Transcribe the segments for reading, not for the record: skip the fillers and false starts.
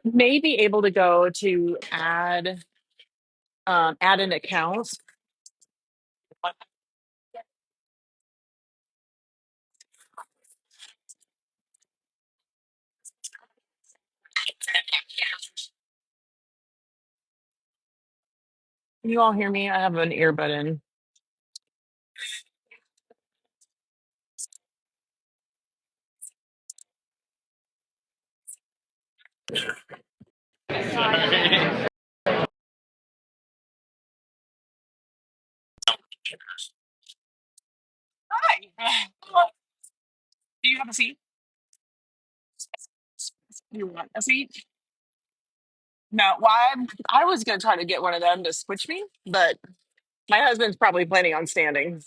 may be able to go to add an account. Can you all hear me? I have an earbud in. Hi. Do you have a seat? You want a seat? No. Why? I was going to try to get one of them to switch me, but my husband's probably planning on standing.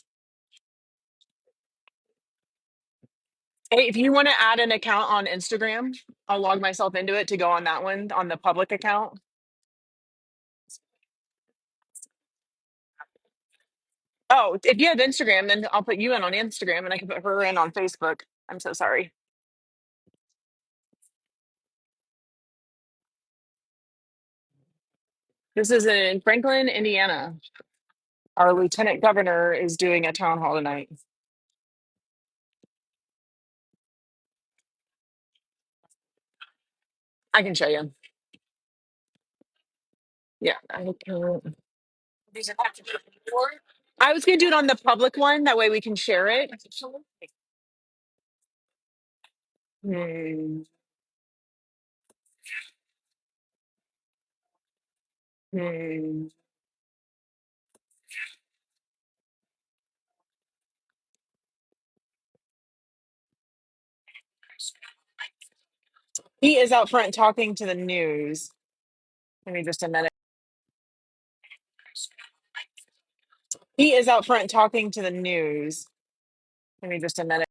Hey, if you want to add an account on Instagram, I'll log myself into it to go on that one on the public account. Oh, if you have Instagram, then I'll put you in on Instagram and I can put her in on Facebook. I'm so sorry. This is in Franklin, Indiana. Our lieutenant governor is doing a town hall tonight. I can show you. Yeah, I can. I was going to do it on the public one. That way we can share it. Hmm, hmm. He is out front talking to the news. Give me just a minute. He is out front talking to the news. Give me just a minute.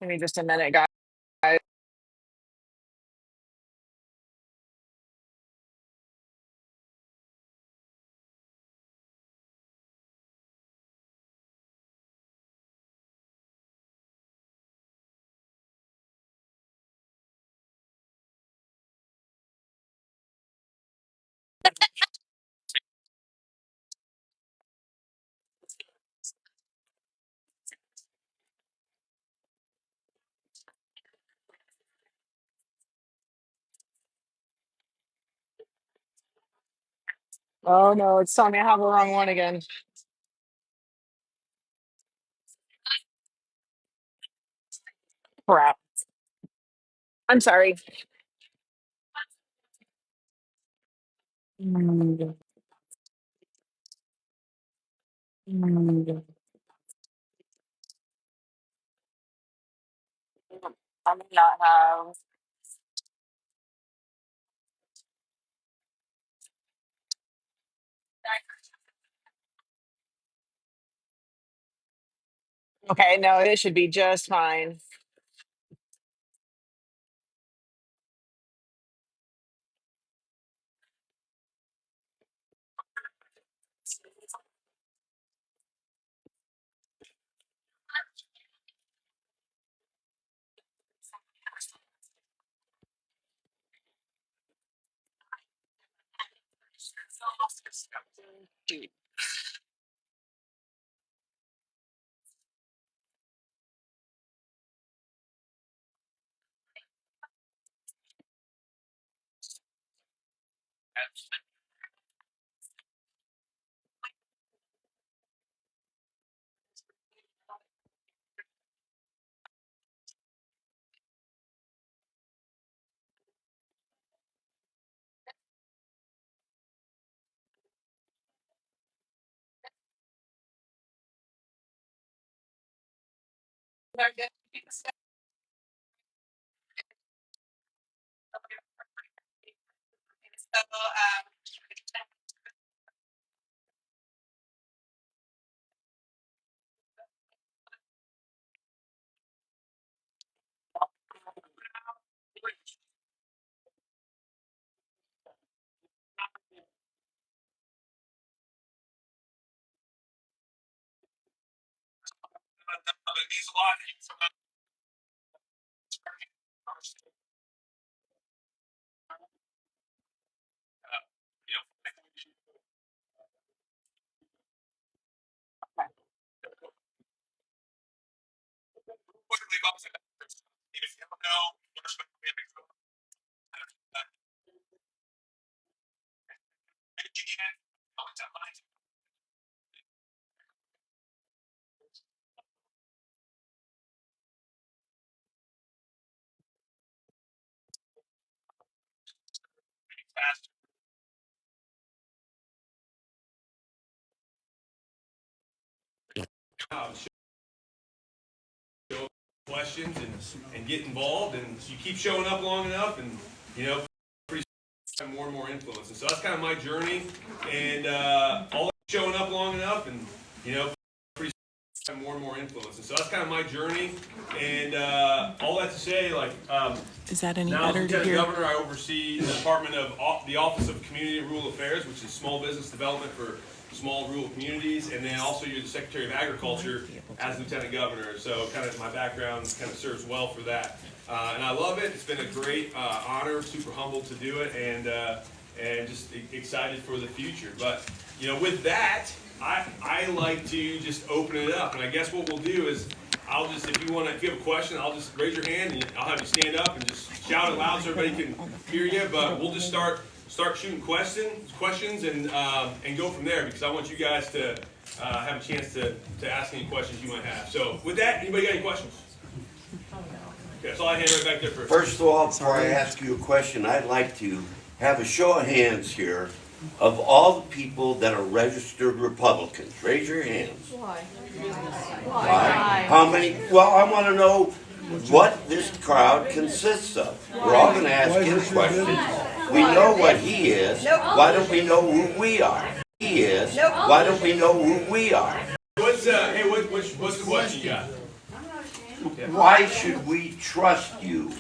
Give me just a minute, guys. Oh no, it's telling me I have the wrong one again. Crap. I'm sorry. Mm, mm. I may not have. Okay, no, it should be just fine. Questions and get involved, and you keep showing up long enough, and pretty soon have more and more influence. And so that's kind of my journey, and all showing up long enough, and pretty soon have more and more influence. And so that's kind of my journey, and all that to say, like Is that any now as better to Lieutenant hear? Governor, I oversee the Department of the Office of Community and Rural Affairs, which is small business development for small rural communities, and then also you're the Secretary of Agriculture as Lieutenant Governor. So kind of my background kind of serves well for that, and I love it. It's been a great honor. Super humbled to do it, and just excited for the future. But with that, I like to just open it up, and I guess what we'll do is I'll just, if you have a question, I'll just raise your hand and I'll have you stand up and just shout it loud so everybody can hear you. But we'll just start shooting questions and go from there, because I want you guys to have a chance to ask any questions you might have. So with that, anybody got any questions? Okay, so I'll hand right back there first. First of all, before I ask you a question, I'd like to have a show of hands here of all the people that are registered Republicans. Raise your hands. Why? How many? Well, I want to know what this crowd consists of. We're all going to ask him questions. We know what he is. Why don't we know who we are? He is. Why don't we know who we are? What's the question you got? Why should we trust you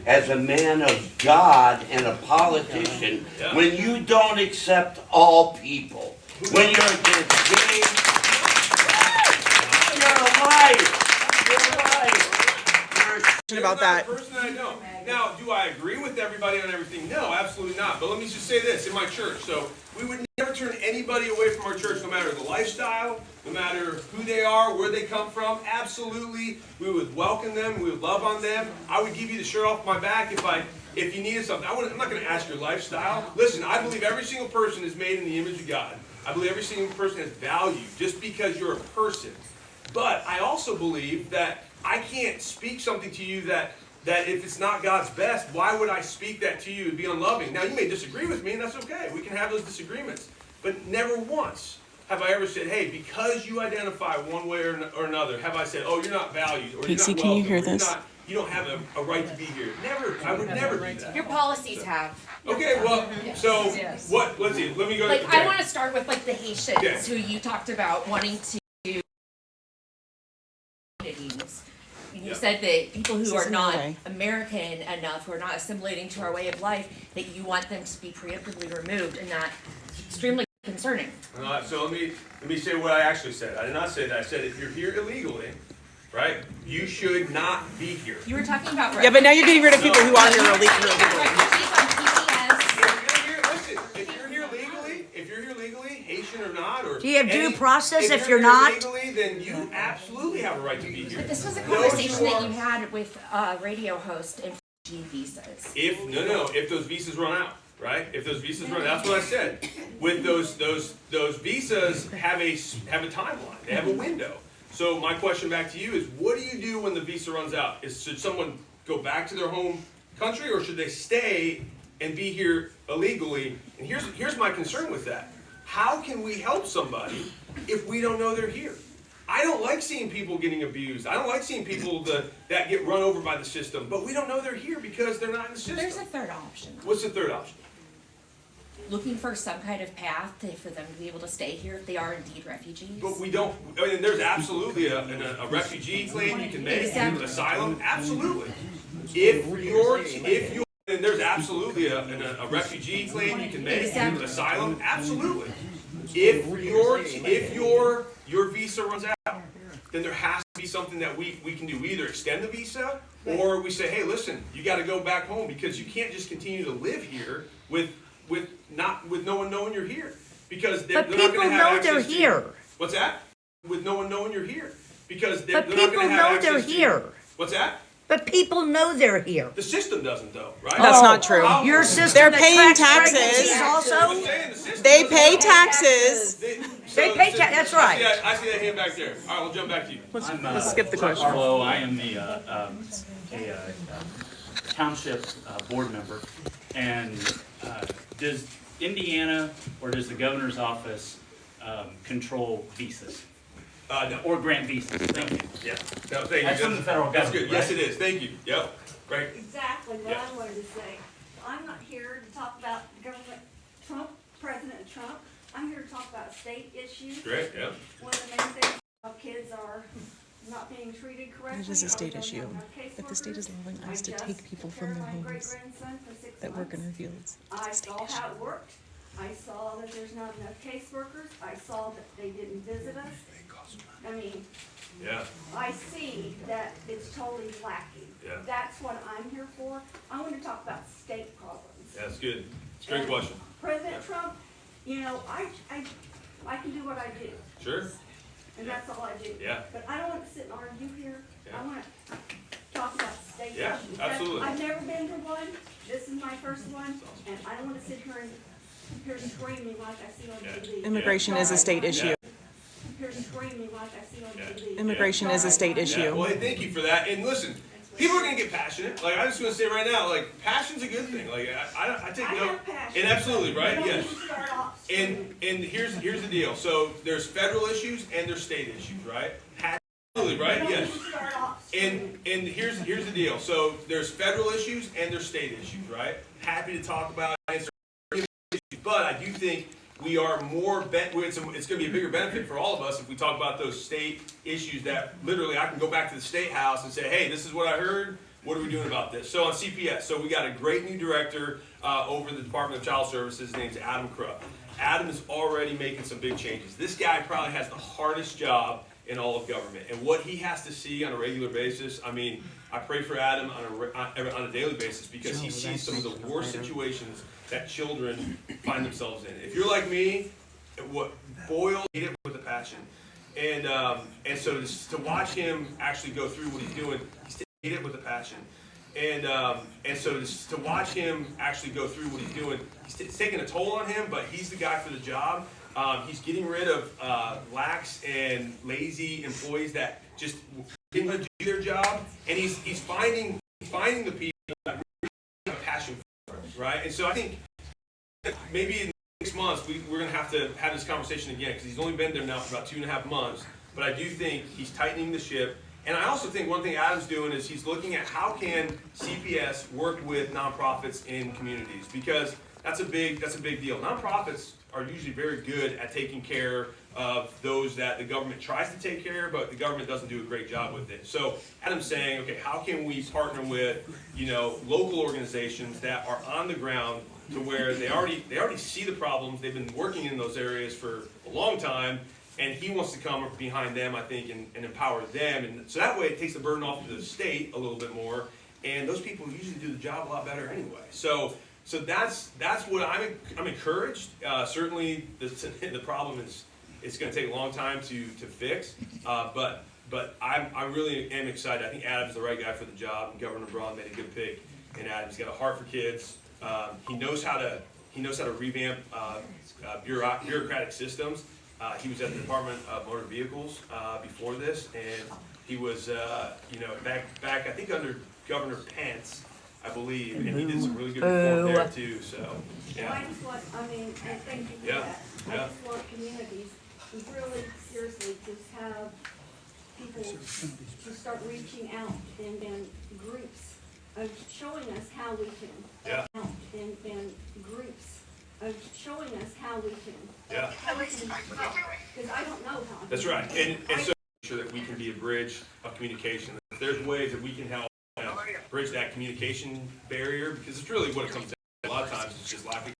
as a man of God and a politician when you don't accept all people? When you're against gays? You're a liar. You're a liar. About that. Person I know. Now, do I agree with everybody on everything? No, absolutely not. But let me just say this, in my church, so we would never turn anybody away from our church, no matter the lifestyle, no matter who they are, where they come from. Absolutely, we would welcome them, we would love on them. I would give you the shirt off my back if you needed something. I'm not going to ask your lifestyle. Listen, I believe every single person is made in the image of God. I believe every single person has value just because you're a person. But I also believe that I can't speak something to you that if it's not God's best, why would I speak that to you and be unloving? Now, you may disagree with me, and that's okay. We can have those disagreements. But never once have I ever said, hey, because you identify one way or another, have I said, oh, you're not valued, or Casey, you're not can you welcome, hear or this? you don't have a right to be here. Never. I would never do that. Your policies have. Okay, well, so what? Let's see. Let me go. Like, okay. I want to start with like the Haitians who you talked about wanting to. You said that people who are not American enough, who are not assimilating to our way of life, that you want them to be preemptively removed, and that's extremely concerning. So let me say what I actually said. I did not say that. I said if you're here illegally, right, you should not be here. You were talking about Yeah, but now you're getting rid of people who are here illegally. refugees on PPS. Listen, if you're here legally, Haitian or not, or Do you have due process if you're you're not? legally, then you absolutely have a right to be here. But this was a conversation that you had with a radio host and visas. If those visas run out, right? If those visas run out, that's what I said. With those visas have a timeline. They have a window. So my question back to you is, what do you do when the visa runs out? Should someone go back to their home country, or should they stay and be here illegally? And here's my concern with that. How can we help somebody if we don't know they're here? I don't like seeing people getting abused. I don't like seeing people that get run over by the system, but we don't know they're here because they're not in the system. There's a third option. What's the third option? Looking for some kind of path for them to be able to stay here if they are indeed refugees. But we don't. I mean, there's absolutely a refugee claim you can make, asylum, absolutely. If and there's absolutely a refugee claim you can make, asylum, absolutely. If your visa runs out, then there has to be something that we can do. We either extend the visa, or we say, hey, listen, you got to go back home, because you can't just continue to live here with no one knowing you're here, because they're not going to have access to. But people know they're here. What's that? With no one knowing you're here, because But they're not people going to have know they're access to. here. What's that? But people know they're here. The system doesn't though, right? That's not true. Your system They're that paying tracks taxes. pregnancies I'm also? saying the system They doesn't. pay taxes. They pay that's right. I see that hand back there. All right, we'll jump back to you. Let's skip the question. Arlo, I am the township board member, and does Indiana or does the governor's office control visas No. or grant visas? Thank you. Yeah. No, thank you. That's from the federal That's government, good. Yes, right? it is. Thank you. Yep. Great. Exactly what Yeah. I wanted to say. I'm not here to talk about government Trump, President Trump. I'm here to talk about state issues. Great. Yeah. One of the main things, how kids are not being treated correctly. It is a state or don't issue. have enough If the state is caseworkers. allowing us to I take just people took from care their of my homes great-grandson for 6 that work in our months. fields, I it's a state saw issue. how it worked. I saw that there's not enough caseworkers. I saw that they didn't visit us. I mean, Yeah. I see that it's totally lacking. Yeah. That's what I'm here for. I want to talk about state problems. That's good. It's a great question. President Trump, you know, I can do what I do, Sure. and that's all I do. Yeah. But I don't want to sit and argue here. Yeah. I want to talk about state Yeah, issues. absolutely. I've never been to one. This is my first one, and I don't want to sit here and hear screaming like I see on Yeah. TV. Immigration is a state issue. Hear screaming like I see on Yeah. TV. Immigration is a state Yeah. issue. Well, hey, thank you for that. And listen, people are gonna get passionate. Like I'm just gonna say right now, like passion's a good thing. Like I take I note. have passion. And absolutely You right. don't Yes. need to start off screaming. And here's the deal. So there's federal issues and there's state issues, right? Absolutely right. You don't Yes. need to start off screaming. And here's the deal. So there's federal issues and there's state issues, right? Happy to talk about it, but I do think we are more it's going to be a bigger benefit for all of us if we talk about those state issues that literally I can go back to the state house and say, hey, this is what I heard. What are we doing about this? So on CPS, so we got a great new director over the Department of Child Services. His name's Adam Krupp. Adam is already making some big changes. This guy probably has the hardest job in all of government. And what he has to see on a regular basis, I mean, I pray for Adam on a daily basis because he sees some of the worst situations that children find themselves in. If you're like me, what boil it with a passion. And so to watch him actually go through what he's doing, he's taking it with a passion. And so to watch him actually go through what he's doing, it's taking a toll on him, but he's the guy for the job. He's getting rid of lax and lazy employees that just didn't do their job, and he's finding the people that really have a passion for it, right? And so I think maybe in 6 months we're going to have this conversation again because he's only been there now for about 2.5 months. But I do think he's tightening the ship. And I also think one thing Adam's doing is he's looking at how can CPS work with nonprofits in communities, because that's a big deal. Nonprofits are usually very good at taking care of those that the government tries to take care of, but the government doesn't do a great job with it. So Adam's saying, okay, how can we partner with, local organizations that are on the ground to where they already see the problems, they've been working in those areas for a long time, and he wants to come behind them, I think, and empower them. And so that way it takes the burden off to the state a little bit more, and those people usually do the job a lot better anyway. So that's what I'm encouraged. Certainly the problem is it's going to take a long time to fix, but I really am excited. I think Adam's the right guy for the job, and Governor Braun made a good pick. And Adam's got a heart for kids. He knows how to revamp bureaucratic systems. He was at the Department of Motor Vehicles before this, and he was back I think under Governor Pence, I believe, and he did some really good reform there too. So Well, I yeah, just want, and thank you for Yeah, that. I yeah. just want communities to really seriously just have people to start reaching out and groups of showing us how we can. Yeah. Out and groups of showing us how we can. yeah, Because I don't know how. that's right. And so make sure that we can be a bridge of communication. If there's ways that we can help bridge that communication barrier, because it's really what it comes down to. A lot of times it's just lack of.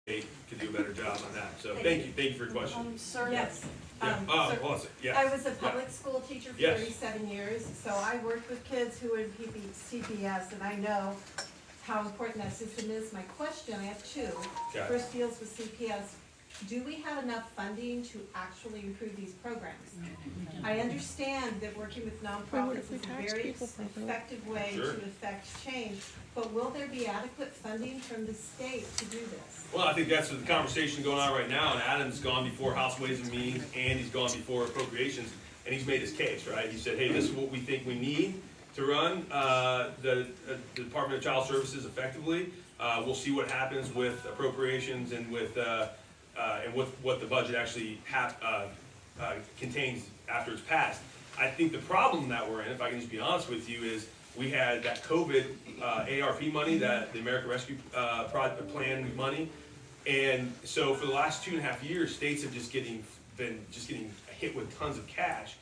They could do a better job on that. So thank you for your question. Sir, Yes. Yeah. sir, Hold on a second. Yeah. I was a public school teacher for Yes. 37 years, so I worked with kids who would be CPS, and I know how important that system is. My question, I have two. Okay. First deals with CPS. do we have enough funding to actually improve these programs? I understand that working with nonprofits is a very effective way to affect change, but will there be adequate funding from the state to do this? Well, I think that's the conversation going on right now, and Adam's gone before House Ways and Means, and he's gone before Appropriations, and he's made his case, right? He said, hey, this is what we think we need to run the Department of Child Services effectively. We'll see what happens with appropriations and with what the budget actually contains after it's passed. I think the problem that we're in, if I can just be honest with you, is we had that COVID ARP money, that the American Rescue Plan money, and so for the last 2.5 years, states have been getting hit with tons of cash.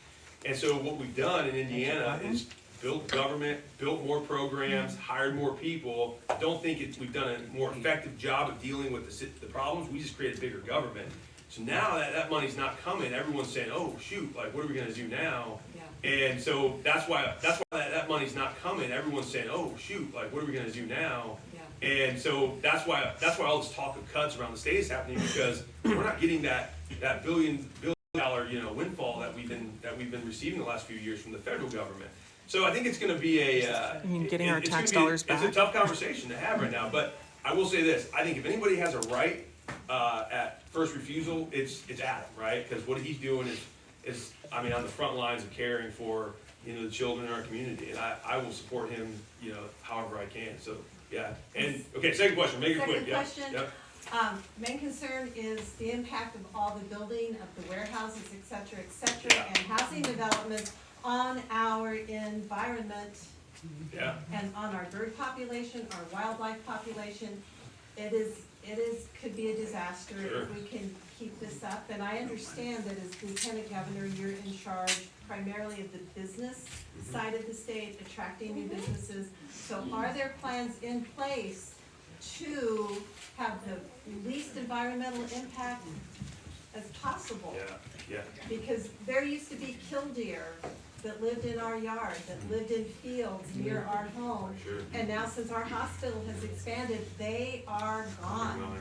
And so what we've done in Indiana is built government, built more programs, hired more people. I don't think we've done a more effective job of dealing with the problems. We just created bigger government. So now that money's not coming, everyone's saying, oh shoot, like what are we gonna do now? Yeah. And so that's why that money's not coming. Everyone's saying, oh shoot, like what are we gonna do now? Yeah. And so that's why all this talk of cuts around the state is happening, because we're not getting that billion dollar windfall that we've been receiving the last few years from the federal government. So I think it's going to be getting our tax dollars back. It's a tough conversation to have right now, but I will say this: I think if anybody has a right at first refusal, it's Adam, right? Because what he's doing is on the front lines of caring for the children in our community, and I will support him however I can. So yeah. And okay, second question. Make it quick. Second question. Yep. Main concern is the impact of all the building of the warehouses, et cetera, and housing developments on our environment, and on our bird population, our wildlife population. It could be a disaster if we can keep this up. And I understand that as Lieutenant Governor, you're in charge primarily of the business side of the state, attracting new businesses. So are there plans in place to have the least environmental impact as possible? Yeah. Because there used to be killdeer that lived in our yard, that lived in fields near our home. Sure. And now since our hospital has expanded, they are gone.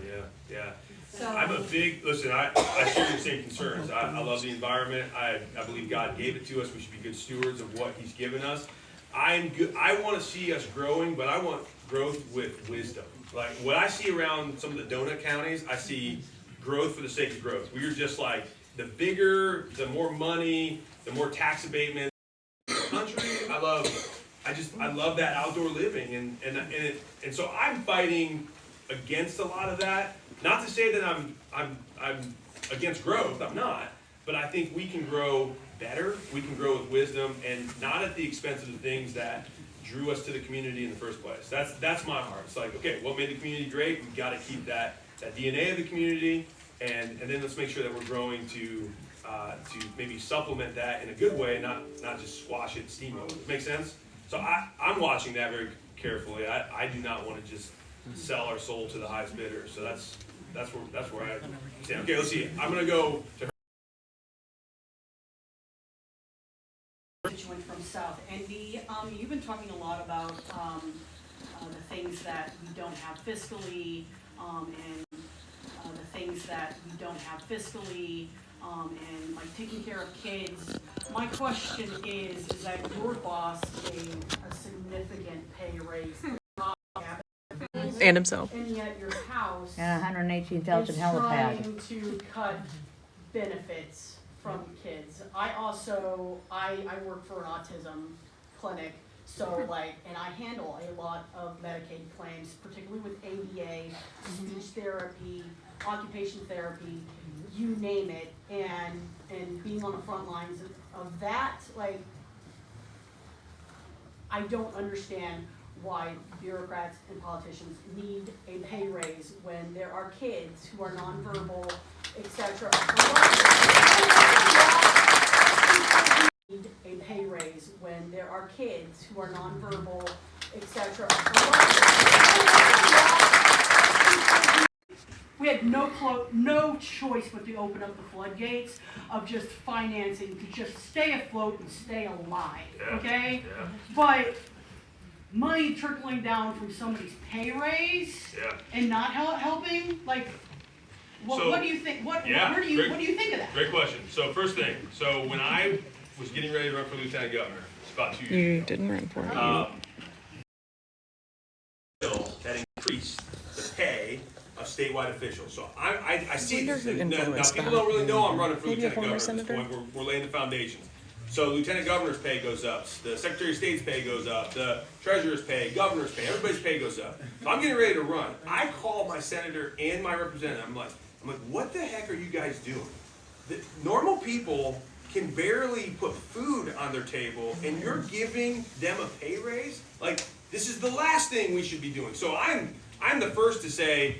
Yeah. So I'm a big, listen, I share your same concerns. I love the environment. I believe God gave it to us. We should be good stewards of what he's given us. I want to see us growing, but I want growth with wisdom. Like what I see around some of the donut counties, I see growth for the sake of growth. We are just like, the bigger, the more money, the more tax abatement. Country, I love that outdoor living, and so I'm fighting against a lot of that. Not to say that I'm against growth. I'm not, but I think we can grow better. We can grow with wisdom, and not at the expense of the things that drew us to the community in the first place. That's my heart. It's like, okay, what made the community great? We've got to keep that DNA of the community, and then let's make sure that we're growing to maybe supplement that in a good way, not just squash it, steamroll it. Make sense? So I'm watching that very carefully. I do not want to just sell our soul to the highest bidder. So that's where I stand. Okay, let's see. I'm gonna go to her. Constituent from South Envy. You've been talking a lot about the things that we don't have fiscally, and the things that we don't have fiscally. And like taking care of kids. My question is that your boss gave a significant pay raise And himself. and yet your house And 118,000 is helipad. trying to cut benefits from kids. I work for an autism clinic, so and I handle a lot of Medicaid claims, particularly with ABA, speech therapy, occupation therapy, you name it, and being on the front lines of that, I don't understand why bureaucrats and politicians need a pay raise when there are kids who are nonverbal, etc. Need a pay raise when there are kids who are nonverbal, etc. We had no choice but to open up the floodgates of just financing to just stay afloat and stay alive, okay? Yeah. But money trickling down from somebody's pay raise and not helping, Well, So- what do you think, what do great- you think of that? Great question. So first thing, so when I was getting ready to run for lieutenant governor, it's about 2 years ago. Didn't run for it. Bill that increased the pay of statewide officials. So I see Wonder this. who Now influenced people that. don't really know I'm running for Maybe a lieutenant former governor at this senator? point. We're laying the foundations. So lieutenant governor's pay goes up, the secretary of state's pay goes up, the treasurer's pay, governor's pay, everybody's pay goes up. So I'm getting ready to run. I call my senator and my representative. I'm like, what the heck are you guys doing? Normal people can barely put food on their table, and you're giving them a pay raise? Like, this is the last thing we should be doing. So I'm the first to say,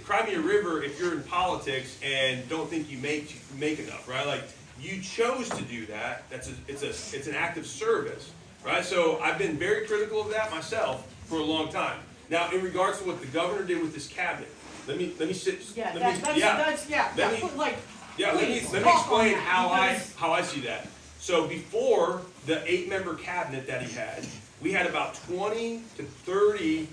cry me a river if you're in politics and don't think you make enough, right? Like, you chose to do that. It's an act of service, right? So I've been very critical of that myself for a long time. Now, in regards to what the governor did with his cabinet, let me explain how I see that. So before the 8-member cabinet that he had, we had about 20 to 30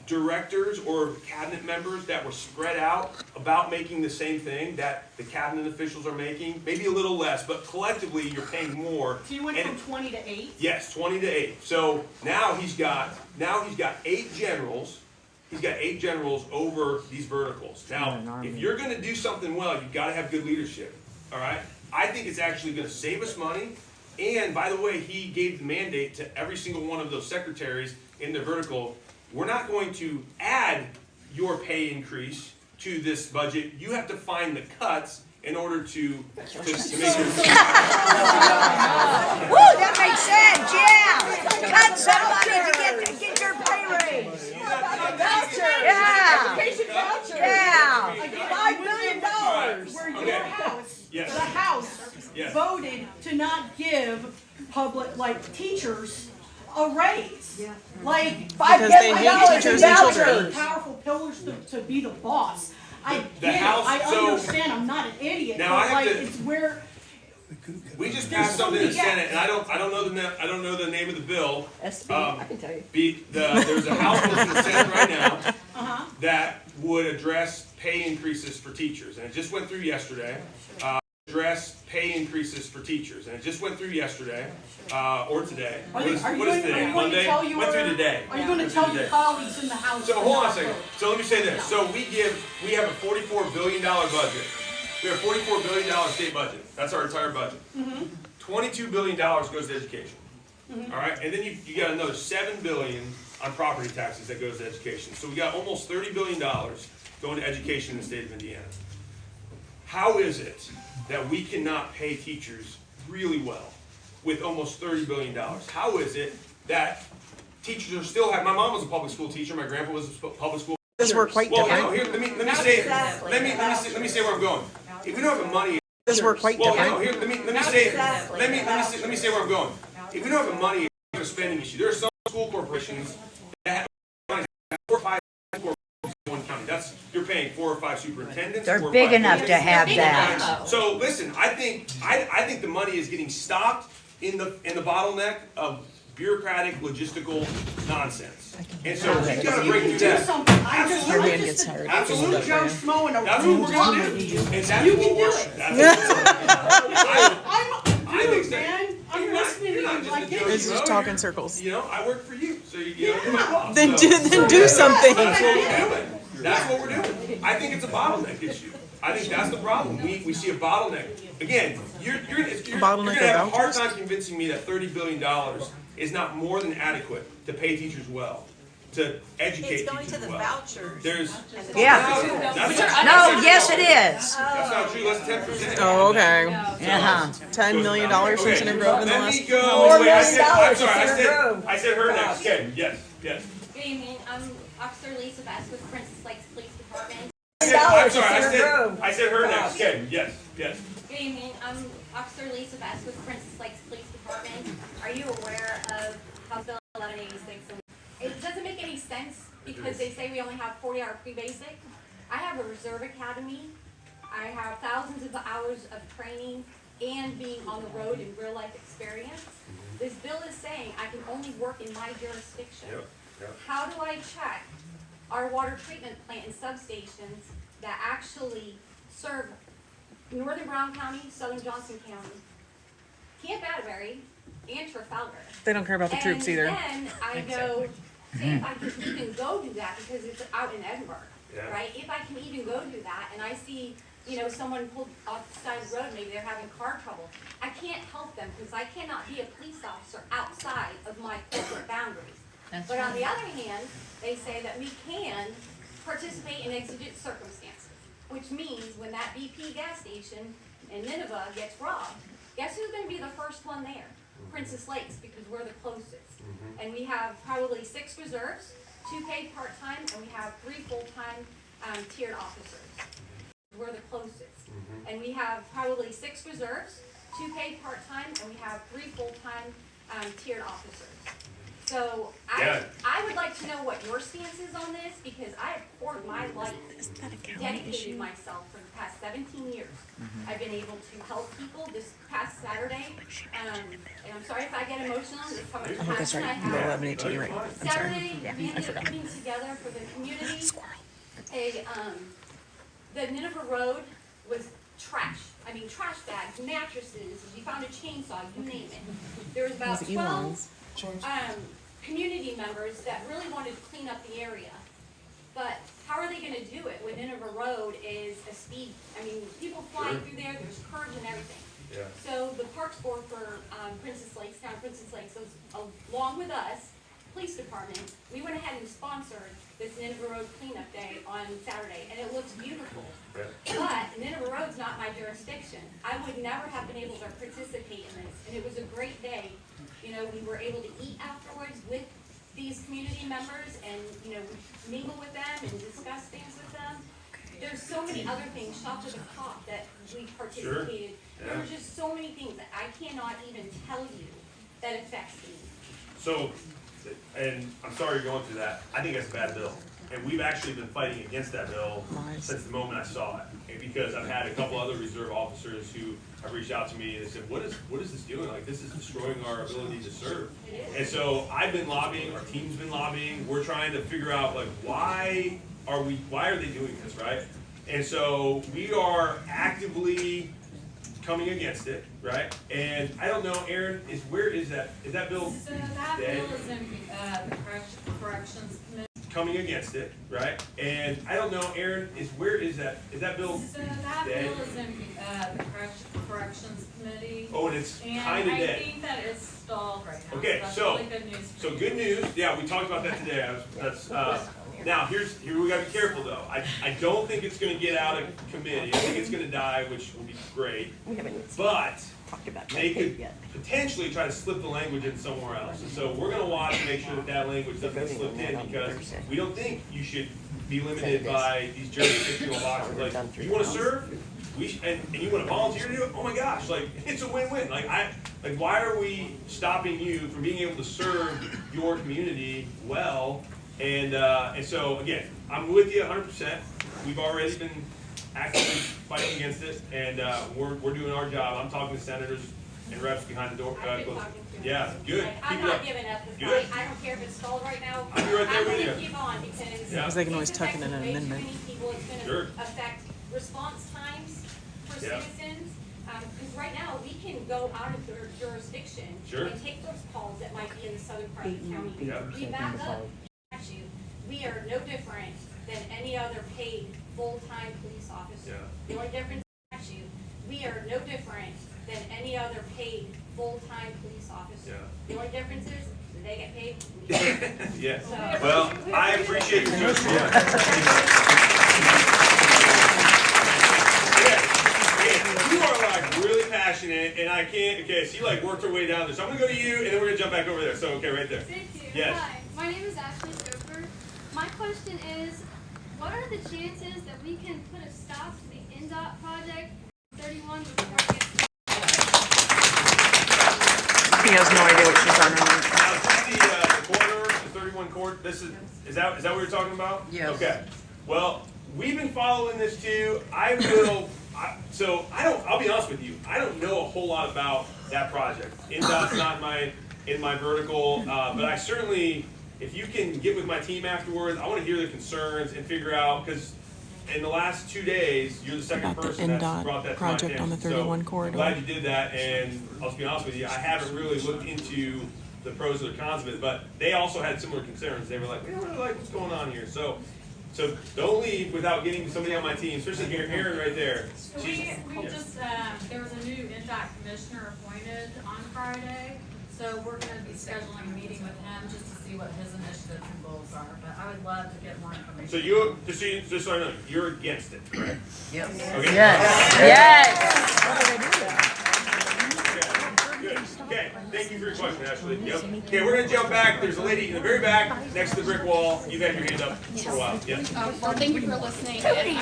directors or cabinet members that were spread out about making the same thing that the cabinet officials are making, maybe a little less, but collectively you're paying more. So you went from 20 to 8? Yes, 20 to 8. So now he's got 8 generals. He's got 8 generals over these verticals. Now, if you're going to do something well, you've got to have good leadership. All right? I think it's actually going to save us money. And by the way, he gave the mandate to every single one of those secretaries in their vertical. We're not going to add your pay increase to this budget. You have to find the cuts in order to make your Woo, that makes sense, yeah. Cut somebody to get your pay raise. Yeah. Yeah. $5 billion. Where your house, Yes. the House Yes. voted to not give teachers a raise. Like Because they hate teachers and children. Powerful pillars to be the boss. I The get it. House- I so- understand. I'm not an idiot. Now, but I have to- it's where We just There's passed something in the somebody Senate, and I don't know the name of the bill. SB, I can tell you. There's a House bill in the Senate right now that would address pay increases for teachers, and it just went through yesterday. Address pay increases for teachers, and it just went through yesterday or today. What is today? Monday. Went through today. Are you going to tell your colleagues in the House? So hold on a second. So let me say this. So we have a $44 billion budget. We have a $44 billion state budget. That's our entire budget. $22 billion goes to education. All right, and then you got another $7 billion on property taxes that goes to education. So we got almost $30 billion going to education in the state of Indiana. How is it that we cannot pay teachers really well with almost $30 billion? How is it that teachers are still having? My mom was a public school teacher. My grandpa was a public school. Because we're quite Well, different. here, let me say where I'm going. If we don't have the money, Because we're quite different. here, let me say where I'm going. If we don't have the money, it's a spending issue. There are some school corporations that have 4 or 5 corporations in one county. You're paying 4 or 5 superintendents. They're 4 or big 5 enough to have superintendents. that. So listen, I think the money is getting stopped in the bottleneck of bureaucratic logistical nonsense. And so we've got to break through do that. something. Your man gets tired. Absolutely. Joe Schmo in a That's room what we're gonna talking do. to you. And that's You what can do we're- it. I think so. Man, I'm You're not- listening to you're not you just like a this. Joe It's just Schmo, talking you're- circles. You know, I work for you, so you're my boss. Then So- do something. That's what we're doing. That's what we're doing. I think it's a bottleneck issue. I think that's the problem. We see a bottleneck. Again, you're gonna have a hard time convincing me that $30 billion is not more than adequate to pay teachers well, to educate teachers well. vouchers. There's Yeah. that's No, yes it is. not true. Less than 10%. Oh, okay. Uh-huh. $10 million from Center Grove in the Let last. me go. Wait, I said Grove. her next. Okay, yes. Good evening, I'm Officer Lisa Beckwith, Princess Lakes Police Department. I'm sorry, I said her next. Okay, yes. Good evening, I'm Officer Lisa Beckwith, Princess Lakes Police Department. Are you aware of House Bill 1186? It doesn't make any sense because they say we only have 40-hour pre-basic. I have a reserve academy. I have thousands of hours of training and being on the road in real life experience. This bill is saying I can only work in my jurisdiction. How do I check our water treatment plant and substations that actually serve northern Brown County, southern Johnson County, Camp Atterbury, and Trafalgar. They don't care about the troops either. And then I go, say if I can even go do that, because it's out in Edinburgh, right? If I can even go do that, and I see, you know, someone pulled off the side of the road, maybe they're having car trouble, I can't help them, because I cannot be a police officer outside of my corporate boundaries. But on the other hand, they say that we can participate in exigent circumstances, which means when that BP gas station in Nineveh gets robbed, guess who's gonna be the first one there? Princess Lakes, because we're the closest. And we have probably 6 reserves, 2 paid part-time, and we have 3 full-time tiered officers. We're the closest. And we have probably 6 reserves, 2 paid part-time, and we have 3 full-time tiered officers. So I would like to know what your stance is on this, because I have poured my life, dedicated myself for the past 17 years. I've been able to help people. This past Saturday, and I'm sorry if I get emotional, it's how much passion I have. Saturday, we ended up putting together for the community the Nineveh Road was trash. I mean, trash bags, mattresses, we found a chainsaw, you name it. There was about 12 community members that really wanted to clean up the area. But how are they gonna do it when Nineveh Road is a speed, I mean, people fly through there, there's curbs and everything. So the Parks Board for Princess Lakes, Town Princess Lakes, so along with us, police department, we went ahead and sponsored this Nineveh Road cleanup day on Saturday, and it looks beautiful. But Nineveh Road's not my jurisdiction. I would never have been able to participate in this, and it was a great day. You know, we were able to eat afterwards with these community members and, you know, mingle with them and discuss things with them. There's so many other things, shop with a cop, that we participated. There were just so many things that I cannot even tell you that affects me. So, and I'm sorry you're going through that. I think that's a bad bill. And we've actually been fighting against that bill since the moment I saw it. And because I've had a couple other reserve officers who have reached out to me and they said, what is this doing? Like, this is destroying our ability to serve. And so I've been lobbying, our team's been lobbying. We're trying to figure out, like, why are they doing this, right? And so we are actively coming against it, right? And I don't know, Aaron, where is that bill? So that bill is in the corrections committee. Coming against it, right? And I don't know, Aaron, where is that bill? So that bill is in the corrections committee. Oh, and it's kind of And dead. I think that it's stalled right now. Okay, That's so really good news. so good news. Yeah, we talked about that today. Now here we gotta be careful though. I don't think it's gonna get out of committee. I think it's gonna die, which will be great. But they could potentially try to slip the language in somewhere else. And so we're gonna watch to make sure that language doesn't get slipped in, because we don't think you should be limited by these jurisdictional boxes. Like, you wanna serve? And you wanna volunteer to do it? Oh my gosh, like, it's a win-win. Like, why are we stopping you from being able to serve your community well? And so, again, I'm with you 100%. We've already been actively fighting against it, and we're doing our job. I'm talking to senators and reps behind the door. I've been talking to Yeah, good. I'm not giving up the fight. I don't care if it's stalled right now. I'll be right there with you. I'm gonna keep on, because Yeah. They can always tuck in an amendment. It's gonna affect response times for citizens. Because right now, we can go out of their jurisdiction and take those calls that might be in the southern part of the county. We back up. We are no different than any other paid full-time police officer. The only difference is we are no different than any other paid full-time police officer. The only difference is that they get paid. Yeah. Well, I appreciate your You are like really passionate, and I can't. Okay, so you like worked her way down there. So I'm gonna go to you, and then we're gonna jump back over there. So okay, right there. Thank you. Yes. Hi, my name is Ashley Stover. My question is, what are the chances that we can put a stop to the NDOT project 31 before it gets? He has no idea what she's on. Now, the corridor, the 31 court. Is that what you're talking about? Yes. Okay. Well, we've been following this too. I'll be honest with you. I don't know a whole lot about that project. NDOT's not in my vertical, but I certainly, if you can get with my team afterwards, I want to hear the concerns and figure out, because in the last 2 days, you're the second About the person that's NDOT brought that project to my attention. on the 31 so corridor. I'm glad you did that, and I'll be honest with you, I haven't really looked into the pros or the cons of it, but they also had similar concerns. They were like, we don't really like what's going on here. So don't leave without getting somebody on my team, especially Aaron right there. So we just, there was a new NDOT commissioner appointed on Friday, so we're gonna be scheduling a meeting with him just to see what his initiatives and goals are, but I would love to get more information. So you, just so I know, you're against it, correct? Yes. Okay. Yes. Okay, thank you for your question, Ashley. Yep. Okay, we're gonna jump back. There's a lady in the very back, next to the brick wall. You've had your hand up for a while. Yeah. Well, thank you for listening. And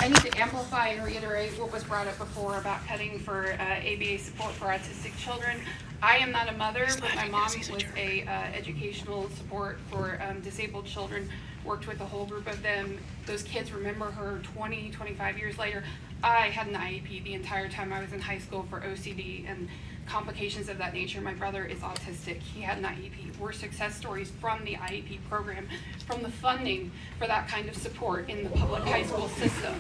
I need to amplify and reiterate what was brought up before about cutting for ABA support for autistic children. I am not a mother, but my mom was a educational support for disabled children, worked with a whole group of them. Those kids remember her 20, 25 years later. I had an IEP the entire time I was in high school for OCD and complications of that nature. My brother is autistic. He had an IEP. We're success stories from the IEP program, from the funding for that kind of support in the public high school system.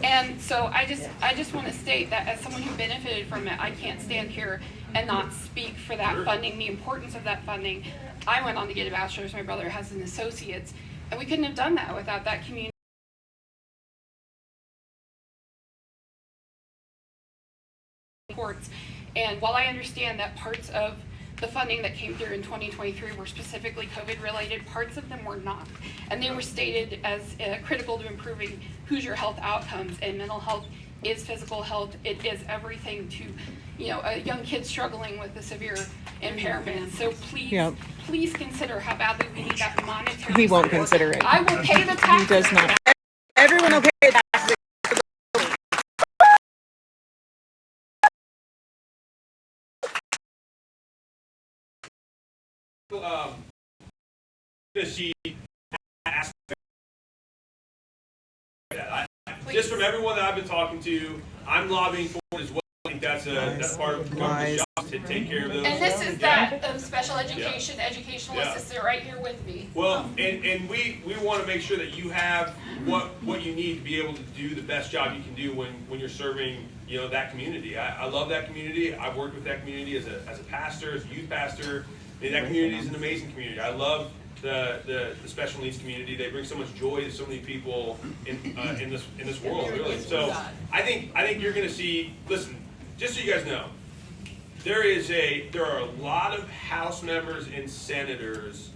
And so I just want to state that as someone who benefited from it, I can't stand here and not speak for that funding, the importance of that funding. I went on to get a bachelor's, my brother has an associate's, and we couldn't have done that without that community supports. And while I understand that parts of the funding that came through in 2023 were specifically COVID related, parts of them were not. And they were stated as critical to improving Hoosier health outcomes, and mental health is physical health. It is everything to, a young kid struggling with a severe impairment. So please, please consider how badly we need that monetary He won't support. consider it. I will pay the taxes. He does not. Everyone will pay the taxes. Just from everyone that I've been talking to, I'm lobbying for it as well. I think that's part of the government's job to take care of those. And this is that special education, educational assistant right here with me. Well, and we want to make sure that you have what you need to be able to do the best job you can do when you're serving that community. I love that community. I've worked with that community as a pastor, as a youth pastor. That community is an amazing community. I love the special needs community. They bring so much joy to so many people in this world, really. So I think you're going to see. Listen, just so you guys know, there are a lot of House members and senators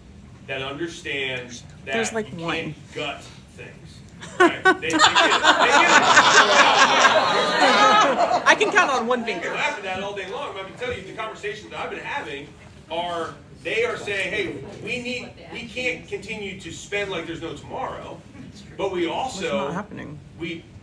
that understand that There's like you one. can't gut things. Right? They get it. I can count on one finger. I laugh at that all day long. But I can tell you the conversations that I've been having they are saying, hey, we can't continue to spend like there's no tomorrow, but we also, It's not happening.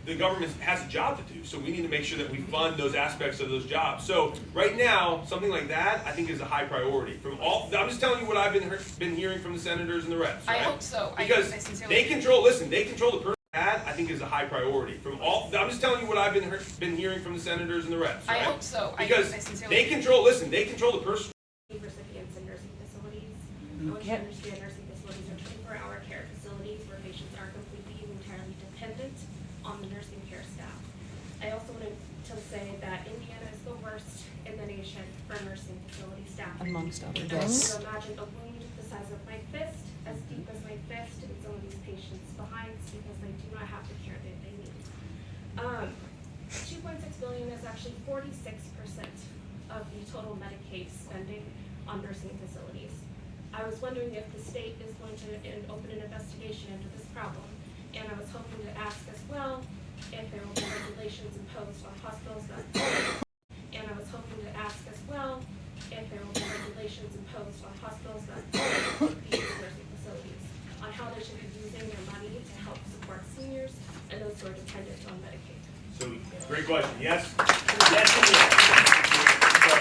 the government has a job to do, so we need to make sure that we fund those aspects of those jobs. So right now, something like that, I think is a high priority. I'm just telling you what I've been hearing from the senators and the reps. Right? I hope so. Because they control the person. That I think is a high priority. I'm just telling you what I've been hearing from the senators and the reps. Right? I hope so. Because they control the person. Recipients in nursing facilities. I want you to understand nursing facilities are 24-hour care facilities where patients are completely and entirely dependent on the nursing care staff. I also wanted to say that Indiana is the worst in the nation for nursing facility staff. Amongst other I want you things. to imagine a wound the size of my fist, as deep as my fist, in some of these patients' behinds because they do not have the care that they need. $2.6 billion is actually 46% of the total Medicaid spending on nursing facilities. I was wondering if the state is going to open an investigation into this problem, and I was hoping to ask as well if there will be regulations imposed on hospitals that and I was hoping to ask as well if there will be regulations imposed on hospitals that these nursing facilities on how they should be using their money to help support seniors and those who are dependent on Medicaid. So, great question. Yes, yes, and yes. So,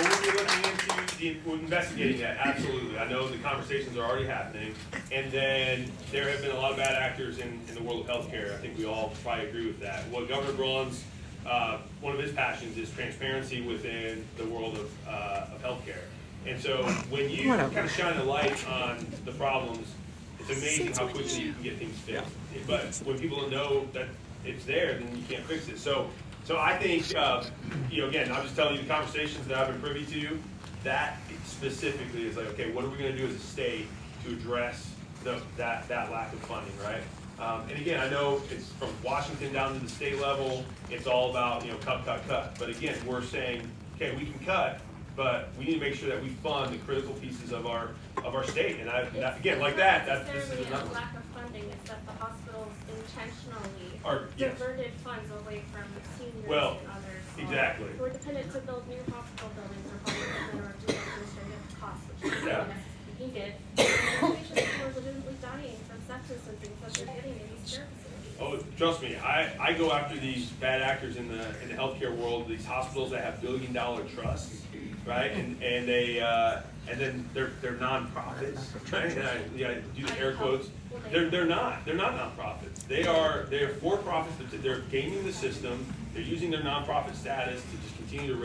we'll be looking into investigating that. Absolutely. I know the conversations are already happening, and then there have been a lot of bad actors in the world of healthcare. I think we all probably agree with that. What Governor Braun's one of his passions is transparency within the world of healthcare. And so when you kind of shine a light on the problems, it's amazing how quickly you can get things fixed. But when people don't know that it's there, then you can't fix it. So I think, again, I'm just telling you the conversations that I've been privy to, that specifically is like, okay, what are we going to do as a state to address that lack of funding, right? And again, I know it's from Washington down to the state level, it's all about, cut. But again, we're saying, okay, we can cut, but we need to make sure that we fund the critical pieces of our state. And again, like that's this is another one. Lack of funding, it's that the hospitals intentionally diverted funds away from seniors and others. Exactly. We're dependent to build new hospital buildings or hospitals that are due administrative costs, which is needed. Patients who are legitimately dying from sepsis and things that they're getting in these care facilities. Oh, trust me, I go after these bad actors in the healthcare world, these hospitals that have billion-dollar trusts, right? And then they're nonprofits, right? And do the air quotes. They're not nonprofits. They're for-profits. They're gaming the system. They're using their nonprofit status to just continue to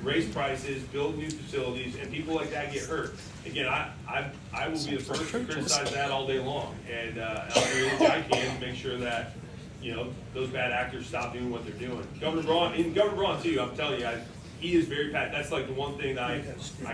raise prices, build new facilities, and people like that get hurt. Again, I will be the first to criticize that all day long, and I'll do anything I can to make sure that those bad actors stop doing what they're doing. Governor Braun too. I'm telling you, he is very passionate. That's like the one thing that I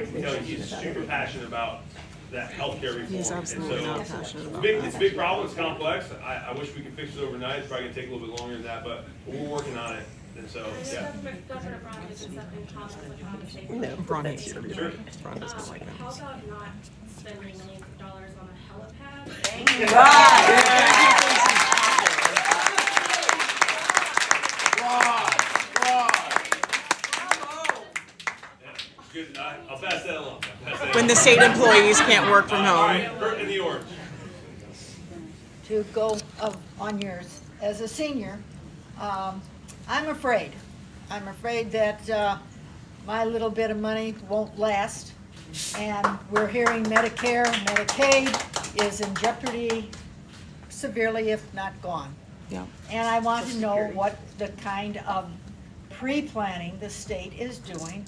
can tell you. He's super passionate about that healthcare reform. He's absolutely not and so passionate about it's a big problem. It's complex. I wish we could fix it overnight. It's probably gonna take a little bit longer than that, but we're working on it. And so, yeah. Governor Braun did something common with conversation. No, Braun hates you to be Sure. Braun doesn't like How them. about not spending millions of dollars on a helipad? Good. I'll pass that along. When the state employees can't work from All home. right, Bert in the orange. To go on yours, as a senior, I'm afraid that my little bit of money won't last. And we're hearing Medicare, Medicaid is in jeopardy severely, if not gone. Yeah. And I want to know what the kind of pre-planning the state is doing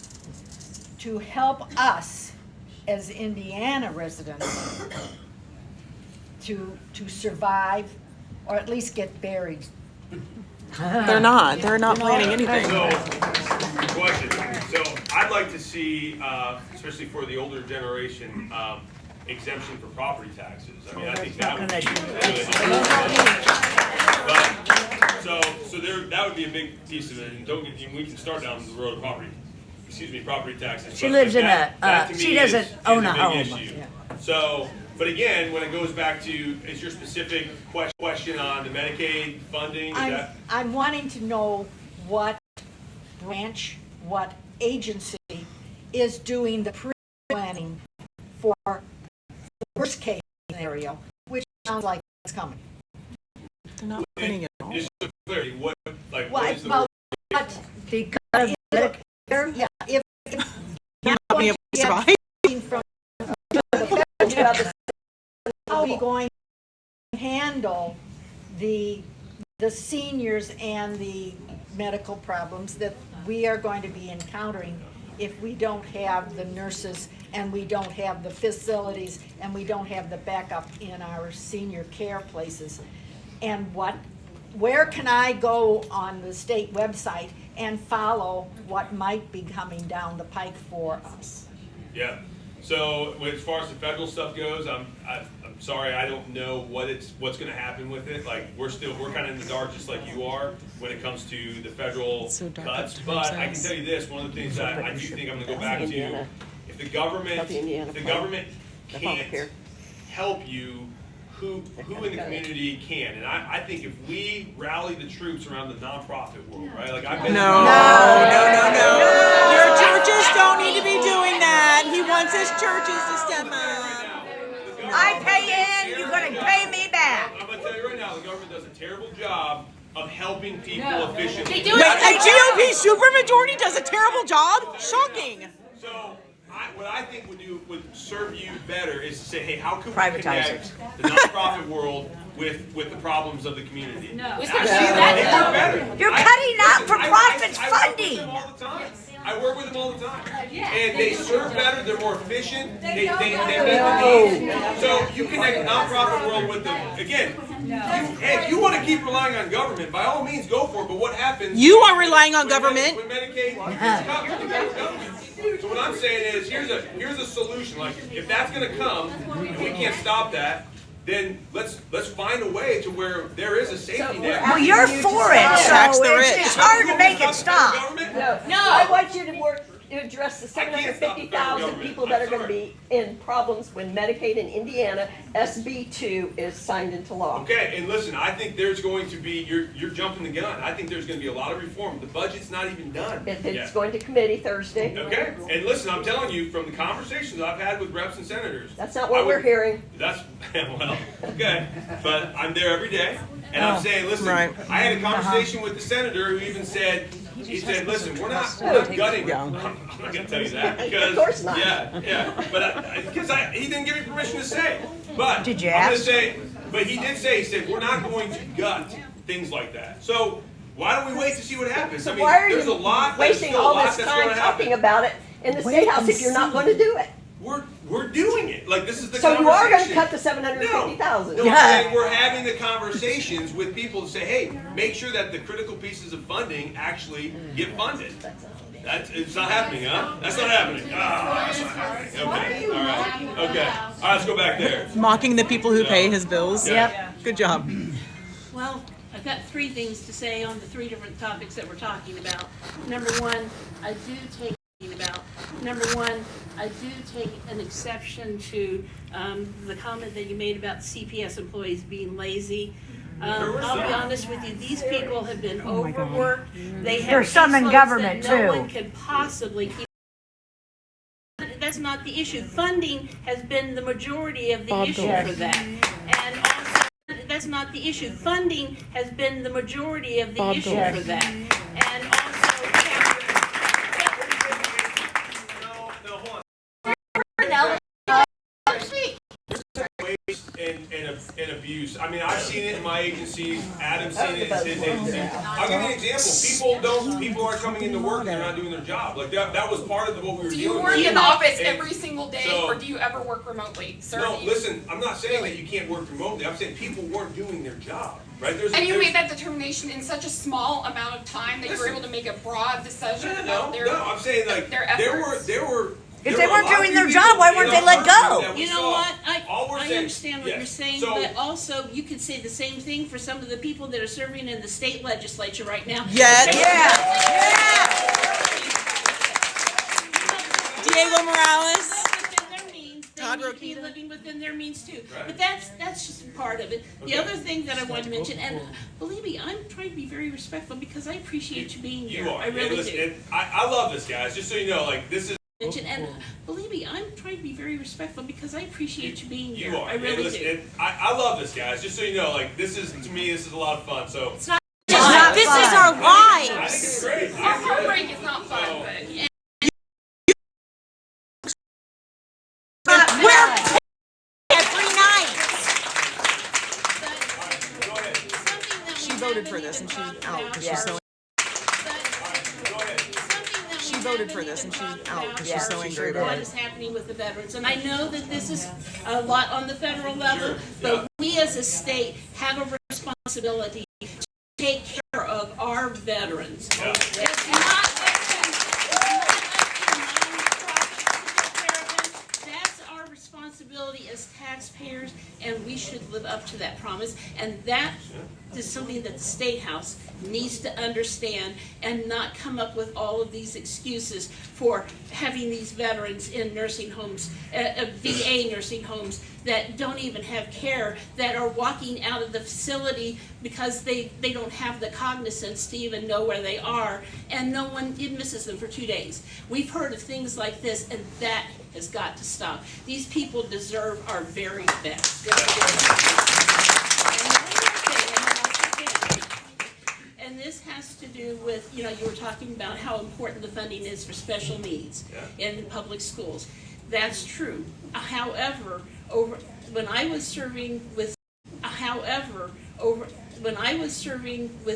to help us as Indiana residents to survive or at least get buried. They're not planning anything. So, question. So, I'd like to see, especially for the older generation, exemption for property taxes. I mean, I think that would be really that would be a big piece of it. And we can start down the road of property taxes. She lives in she doesn't own a home. Yeah. So, but again, when it goes back to, is your specific question on the Medicaid funding? I'm wanting to know what branch, what agency is doing the pre-planning for the worst case scenario, which sounds like it's coming. They're not planning it all. Just for clarity, what is the Well, because Medicare, if They're not being able to survive. from the federal, how are we going to handle the seniors and the medical problems that we are going to be encountering if we don't have the nurses and we don't have the facilities and we don't have the backup in our senior care places? And where can I go on the state website and follow what might be coming down the pike for us? Yeah. So as far as the federal stuff goes, I'm sorry, I don't know what's going to happen with it. Like we're kind of in the dark, just like you are, when it comes to the federal cuts. But I can tell you this: one of the things that I do think I'm going to go back to, if the government can't help you, who in the community can? And I think if we rally the troops around the nonprofit world, right? Like I've been No. Your churches don't need to be doing that. He wants his churches to step up. I pay in, you're gonna pay me back. I'm gonna tell you right now, the government does a terrible job of helping people efficiently. Wait, a GOP supermajority does a terrible job? Shocking. So, what I think would serve you better is to say, hey, how can we Privatize connect the nonprofit world with the problems of the community? No. I see that. They work better. You're cutting out for profits funding. All the time. I work with them all the time. And they serve better, they're more efficient, they meet the needs. So you connect the nonprofit world with them. Again, if you want to keep relying on government, by all means go for it, but what happens? You are relying on government. When Medicaid gets cut from the federal government. So what I'm saying is, here's a solution. Like, if that's going to come, and we can't stop that, then let's find a way to where there is a safety net. Well, you're for it, so it's hard to make it stop. No, I want you to address the 750,000 people that are going to be in problems when Medicaid in Indiana, SB 2 is signed into law. Okay, and listen, I think there's going to be, you're jumping the gun. I think there's going to be a lot of reform. The budget's not even done. It's going to committee Thursday. Okay, and listen, I'm telling you, from the conversations I've had with reps and senators. That's not what we're hearing. That's, well, okay, but I'm there every day, and I'm saying, listen, I had a conversation with the senator who even said, he said, listen, we're not gutting. I'm not going to tell you that because, of course not. But because he didn't give me permission to say. But did you I'm going ask? to say, but he did say, he said, we're not going to gut things like that. So why don't we wait to see what happens? So I mean, why are there's you a lot, wasting all this time talking about it in the State House if you're not going to do it? We're doing it. Like, this is the So conversation. you are going to cut the 750,000? No, I'm saying we're having the conversations with people to say, hey, make sure that the critical pieces of funding actually get funded. It's not happening, huh? That's not happening. That's not happening. Okay, all right. Okay. All right, let's go back there. Mocking the people who pay his bills. Yep. Good job. Well, I've got three things to say on the three different topics that we're talking about. Number one, I do take an exception to the comment that you made about CPS employees being lazy. I'll be honest with you, these people have been overworked. They have There's some in government that no too. one can possibly keep. That's not the issue. Funding has been the majority of the issue for that. And also, that's not the issue. Funding has been the majority of the issue for that. And also, and abuse. I mean, I've seen it in my agency. Adam's seen it in his agency. I'll give you an example. People aren't coming into work and they're not doing their job. Like that was part of what we were dealing with. Do you work in the office every single day, or do you ever work remotely? No, listen, I'm not saying that you can't work remotely. I'm saying people weren't doing their job. Right? And you made that determination in such a small amount of time that you were able to make a broad decision about their I'm saying like their efforts. there were If they weren't doing their job, why weren't they let go? You know what? I saying, understand what you're saying, but also you could say the same thing for some of the people that are serving in the state legislature right now. Yes. Diego Morales. Todd Rokita. Living within their means too. Right. But that's just part of it. The other thing that I wanted to mention, and believe me, I'm trying to be very respectful because I appreciate you being here. You are. I really do. I love this, guys. Just so you know, like this is. And believe me, I'm trying to be very respectful because I appreciate you being here. You are. I really do. I love this, guys. Just so you know, like this is, to me, this is a lot of fun. So it's not. This is our lives. I think it's great. Our heartbreak is not fun, but. We're every night. She voted for this and she's out because she's so. She voted for this and she's out because she's so angry about What it. is happening with the veterans? And I know that this is a lot on the federal level, but we as a state have a responsibility to take care of our veterans. It's not that's our responsibility as taxpayers, and we should live up to that promise. And that is something that the State House needs to understand and not come up with all of these excuses for having these veterans in nursing homes, VA nursing homes that don't even have care, that are walking out of the facility because they don't have the cognizance to even know where they are, and no one, it misses them for 2 days. We've heard of things like this, and that has got to stop. These people deserve our very best. And this has to do with, you were talking about how important the funding is for special needs in public schools. That's true. However, when I was serving with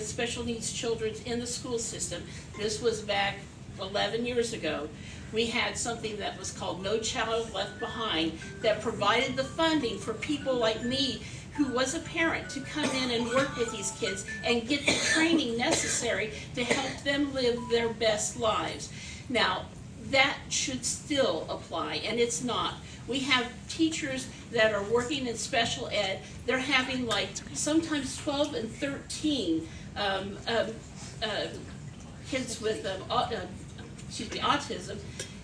special needs children in the school system, this was back 11 years ago, we had something that was called No Child Left Behind that provided the funding for people like me who was a parent to come in and work with these kids and get the training necessary to help them live their best lives. Now, that should still apply, and it's not. We have teachers that are working in special ed. They're having like sometimes 12 and 13 kids with autism,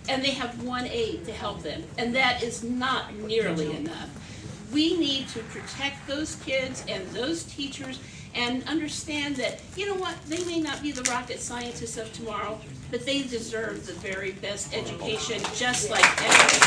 and they have one aide to help them, and that is not nearly enough. We need to protect those kids and those teachers and understand that, you know what, they may not be the rocket scientists of tomorrow, but they deserve the very best education, just like everyone.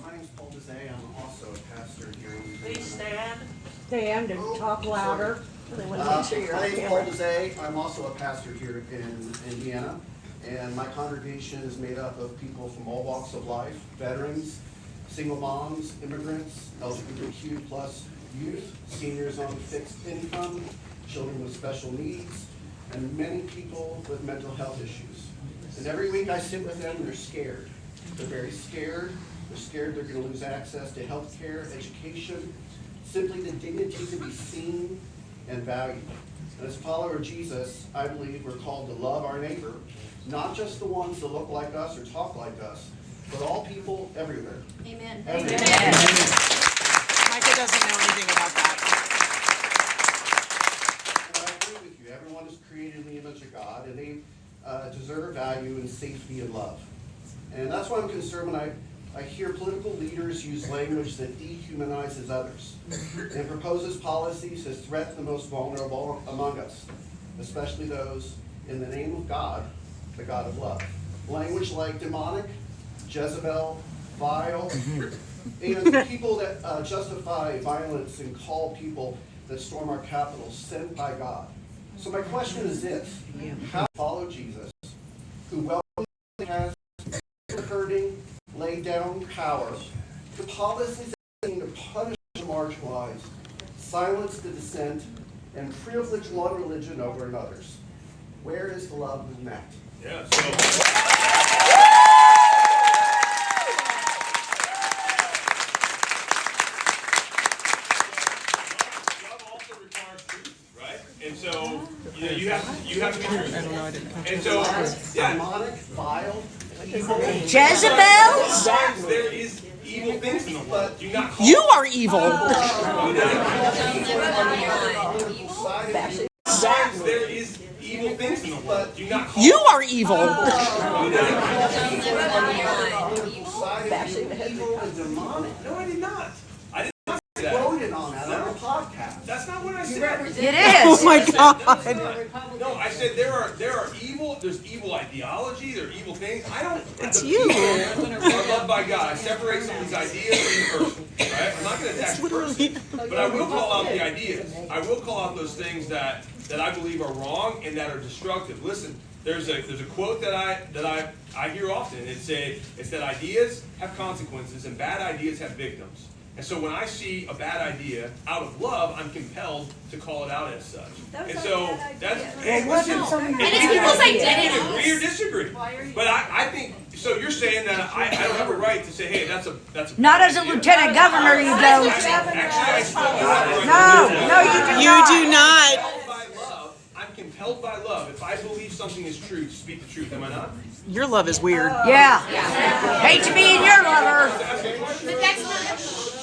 My name's Paul Dezay. I'm also a pastor here. Please stand. Stand and talk louder. They want to make sure you're on My name's camera. Paul Dezay. I'm also a pastor here in Indiana. And my congregation is made up of people from all walks of life, veterans, single moms, immigrants, LGBTQ plus youth, seniors on fixed income, children with special needs, and many people with mental health issues. And every week I sit with them and they're scared. They're very scared. They're scared they're going to lose access to health care, education, simply the dignity to be seen and valued. And as a follower of Jesus, I believe we're called to love our neighbor, not just the ones that look like us or talk like us, but all people everywhere. Amen. Everywhere. Micah doesn't know anything about that. And I agree with you. Everyone is created in the image of God, and they deserve value and safety and love. And that's why I'm concerned when I hear political leaders use language that dehumanizes others and proposes policies that threaten the most vulnerable among us, especially those in the name of God, the God of love. Language like demonic, Jezebel, vile, and people that justify violence and call people that storm our Capitol sent by God. So my question is this: how follow Jesus, who welcomes has the hurting, laid down power, the policies that aim to punish the marginalized, silence the dissent, and privilege one religion over another's? Where is the love in that? Yeah, love also requires truth, right? And so, you know, you have to be truthful. And so, yeah. Demonic, vile, Jezebels? There is evil things in the world. Do not call You are evil. There is evil things in the world. Do not call You are evil. evil and demonic. No, I did not. I did not say that. Quoted on that on a podcast. That's not what I said. It is. Oh my God. No, I said there are evil. There's evil ideology. There are evil things. I don't. It's the you. people are loved by God. I separate some of these ideas from the person. Right? I'm not going to attack the person, but I will call out the ideas. I will call out those things that I believe are wrong and that are destructive. Listen, there's a quote that I hear often. It's that ideas have consequences and bad ideas have victims. And so when I see a bad idea, out of love, I'm compelled to call it out as such. And so that's hey, listen, And it's people's you can identities. agree or disagree. But I think so. You're saying that I don't have a right to say, hey, that's a Not as a lieutenant governor, you don't. Actually, I still do have a right. No, you do not. You do not. I'm compelled by love. If I believe something is true, to speak the truth. Am I not? Your love is weird. Yeah. Hate to be in your lover. But that's not.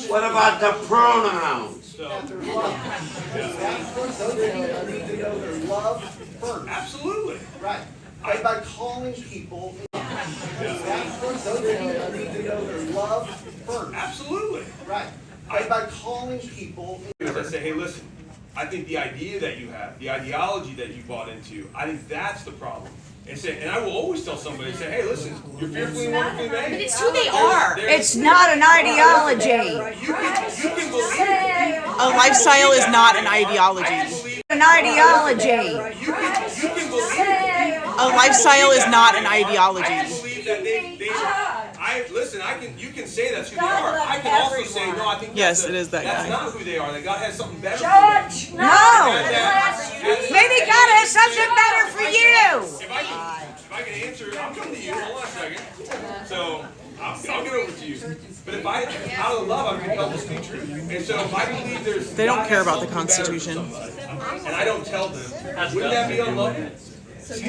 What about the pronouns? That their love. Those people need to know their love first. Absolutely. Right. By calling people. Those people need to know their love first. Absolutely. Right. By calling people. I say, hey, listen. I think the idea that you have, the ideology that you bought into, I think that's the problem. And I will always tell somebody, say, hey, listen, you're fearfully and wonderfully made. But it's who they are. It's not an ideology. You can believe it. A lifestyle is not an ideology. An ideology. You can believe it. A lifestyle is not an ideology. I believe that listen, you can say that's who they God are. loves I can also everyone. say, no, I think Yes, that's it is that that's guy. not who they are. That God has something better for Judge, them. no. Maybe God has something better for you. If I can answer, I'll come to you. Hold on a second. So I'll get over to you. But if out of love, I'm compelled to speak truth. And so if I believe there's They don't God care has about the something better for Constitution. somebody, and I don't tell them, wouldn't that be unloving? As a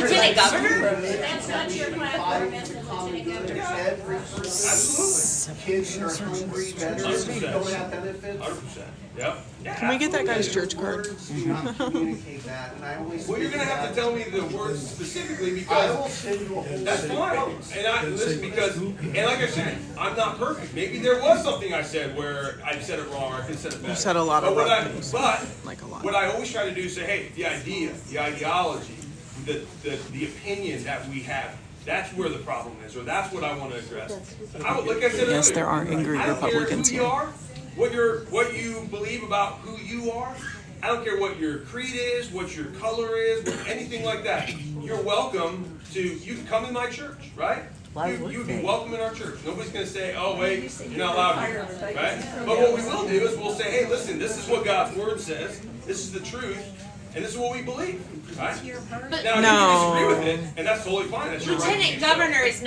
lieutenant governor? That's not your platform as a lieutenant governor. Every person, kids that are hungry, veterans who don't have benefits. 100%. Yep. Can we get that guy's church card? Words do not communicate that, and I always. Well, you're going to have to tell me the words specifically I because will send you a whole. that's fine. And listen, because, and like I said, I'm not perfect. Maybe there was something I said where I said it wrong or I could have said it better. You said a lot of wrong things. Like a lot. What I always try to do is say, hey, the idea, the ideology, the opinion that we have, that's where the problem is, or that's what I want to address. Like I said Yes, earlier, there are angry I don't Republicans care who you here. are, what you believe about who you are. I don't care what your creed is, what your color is, anything like that. You're welcome to. You can come in my church, right? You'd be welcome in our church. Nobody's going to say, oh, wait, you're not allowed here, right? But what we will do is we'll say, hey, listen, this is what God's Word says. This is the truth. And this is what we believe, right? Now, you can disagree with it, and that's totally fine. That's your right to Lieutenant do so. governor is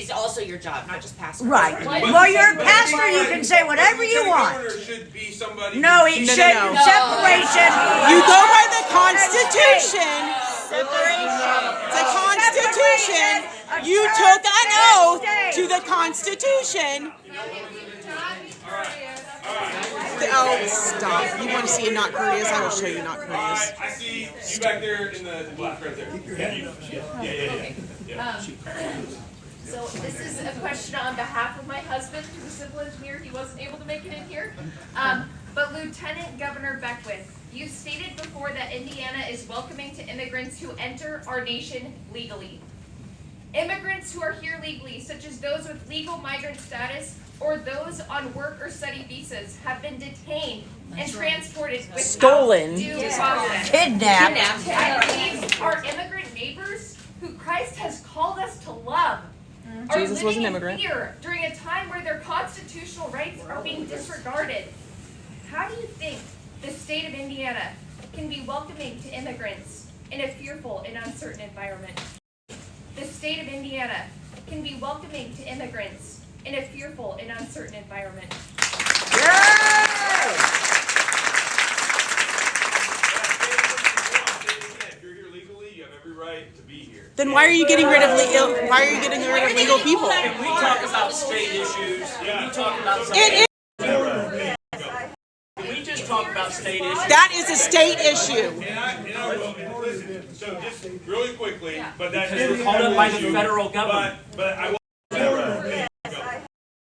also your job, not just pastor. Right. But- Well, you're a pastor, you can say whatever you Lieutenant want. Governor should be somebody. No, it No, no, should, no. separation. You go by the Constitution. The Constitution. You took an oath to the Constitution. Oh, stop. You want to see a not courteous? I will show you not courteous. I see you back there in the black right there. Yeah. So this is a question on behalf of my husband, who's a civil engineer. He wasn't able to make it in here. But Lieutenant Governor Beckwith, you stated before that Indiana is welcoming to immigrants who enter our nation legally. Immigrants who are here legally, such as those with legal migrant status or those on work or study visas, have been detained and transported without Stolen. due process. Kidnapped. And these are immigrant neighbors who Christ has called us to love. Are Jesus was an living in immigrant. fear during a time where their constitutional rights are being disregarded. How do you think the state of Indiana can be welcoming to immigrants in a fearful and uncertain environment? The state of Indiana can be welcoming to immigrants in a fearful and uncertain environment. If you're here legally, you have every right to be here. Then why are you getting rid of legal? Why are you getting rid of legal people? Can we talk about state issues? Can we talk about some? It is. Can we just talk about state issues? That is a state issue. And I will listen. So just really quickly, but that Because is we're called up by the issue, federal government. But I will.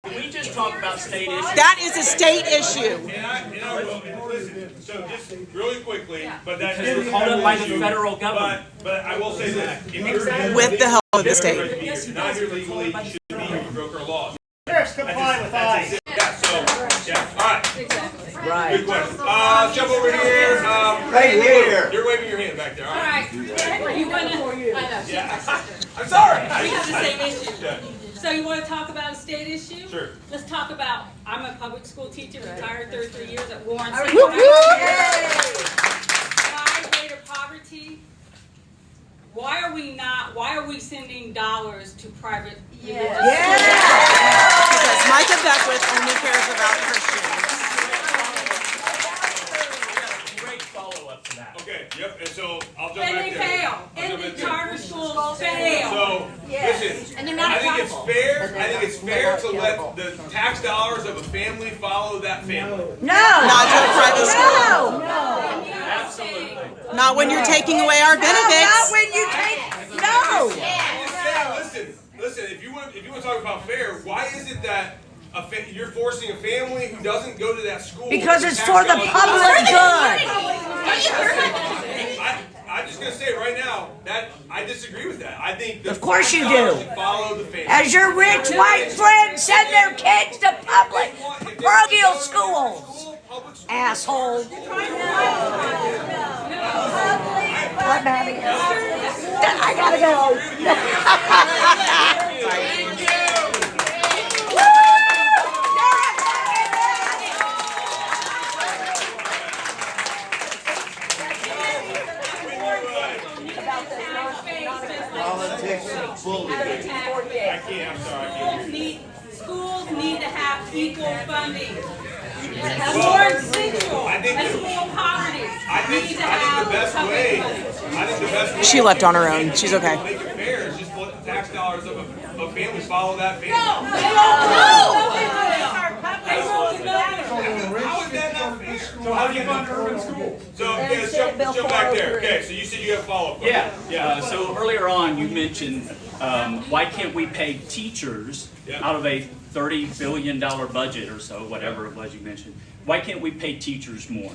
Can we just talk about state issues? That is a state issue. And I will listen. So just really quickly, but that Because is we're called up by the issue, federal government. But I will say this: if you're here With the help of the you have state. every right to be here. If you're not here legally, you shouldn't be here. You broke our laws. First, comply with That's it. Yeah. So yeah. All right. Right. Good question. Jump over here. Right here. You're waving your hand back there. All right. You wanna, Yeah. I'm sorry. we have the same issue. Yeah. So you wanna talk about a state issue? Sure. Let's talk about, I'm a public school teacher, retired 33 years at Warren. Woo, woo. High rate of poverty. Why are we sending dollars to private? Yeah. Because Micah Beckwith only cares about Christians. Great follow-up to that. Okay. Yep. And so I'll jump And back they there. fail, I'll and jump the back there. charter schools fail. So, listen, And they're not I think it's accountable. fair. I think it's fair to let the tax dollars of a family follow that family. No. Not to a private school. No. Absolutely. Not when you're taking away our Not benefits. when you take, no. Yeah, listen. If you want to talk about fair, why is it that you're forcing a family who doesn't go to that school? Because with it's tax for the dollars- public good. I'm just going to say right now that I disagree with that. I think the Of course you tax dollars do. should follow the family. As your rich white friends send their kids to public parochial schools. Asshole. I'm having I gotta go. equal funding. As Well, more instinctual, I think as the- more poverty. I think the best way. She left on her own. She's okay. Make it fair is just let the tax dollars of a family follow that family. No, they don't. How is that not fair? So how do you fund urban schools? So okay, let's jump back there. Okay, so you said you have a follow-up. Yeah. So earlier on, you mentioned why can't we pay teachers out of a $30 billion budget or so, whatever it was you mentioned. Why can't we pay teachers more?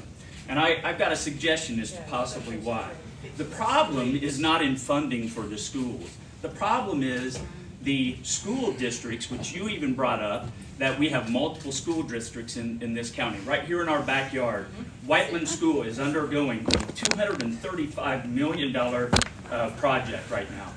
And I've got a suggestion as to possibly why. The problem is not in funding for the schools. The problem is the school districts, which you even brought up, that we have multiple school districts in this county. Right here in our backyard, Whiteland School is undergoing a $235 million project right now.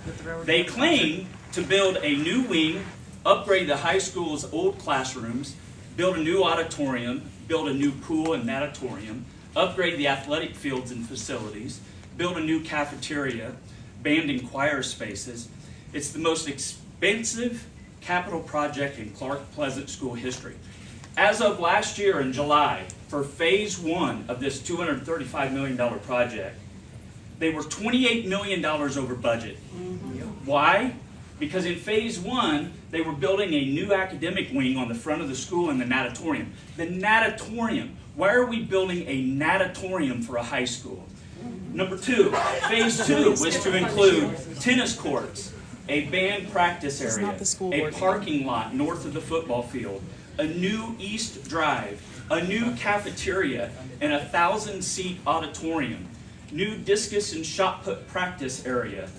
They claim to build a new wing, upgrade the high school's old classrooms, build a new auditorium, build a new pool and natatorium, upgrade the athletic fields and facilities, build a new cafeteria, band and choir spaces. It's the most expensive capital project in Clark Pleasant school history. As of last year in July, for phase 1 of this $235 million project, they were $28 million over budget. Why? Because in phase 1, they were building a new academic wing on the front of the school and the natatorium. The natatorium. Why are we building a natatorium for a high school? Number 2, phase 2 was to include tennis courts, a band practice area, a parking lot north of the football field, a new East Drive, a new cafeteria, and a 1,000-seat auditorium, new discus and shot put practice area,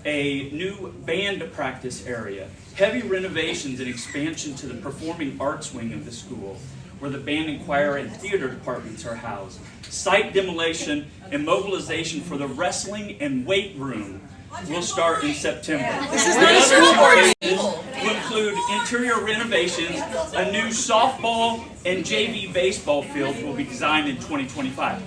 a new band practice area, heavy renovations and expansion to the performing arts wing of the school, where the band and choir and theater departments are housed, site demolition and mobilization for the wrestling and weight room will start in September. This is the school board meeting. Will include interior renovations, a new softball and JV baseball fields will be designed in 2025.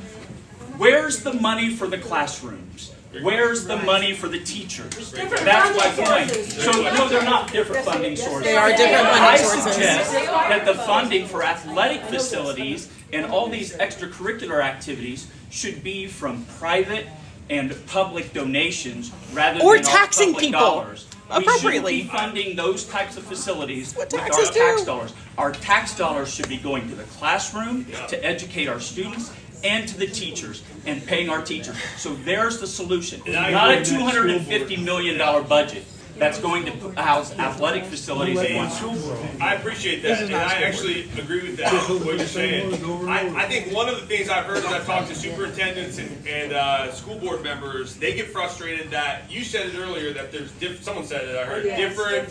Where's the money for the classrooms? Where's the money for the teachers? That's my point. So no, they're not different funding sources. They are different funding sources. I suggest that the funding for athletic facilities and all these extracurricular activities should be from private and public donations rather than taxing our public people dollars. appropriately. We shouldn't be funding those types of facilities with our taxes tax do. dollars. Our tax dollars should be going to the classroom, to educate our students, and to the teachers, and paying our teachers. So there's the solution. Not a $250 million budget that's going to house athletic facilities in one school. I appreciate that, and I actually agree with that, what you're saying. I think one of the things I've heard as I've talked to superintendents and school board members, they get frustrated that, you said it earlier, that there's, someone said it, I heard, different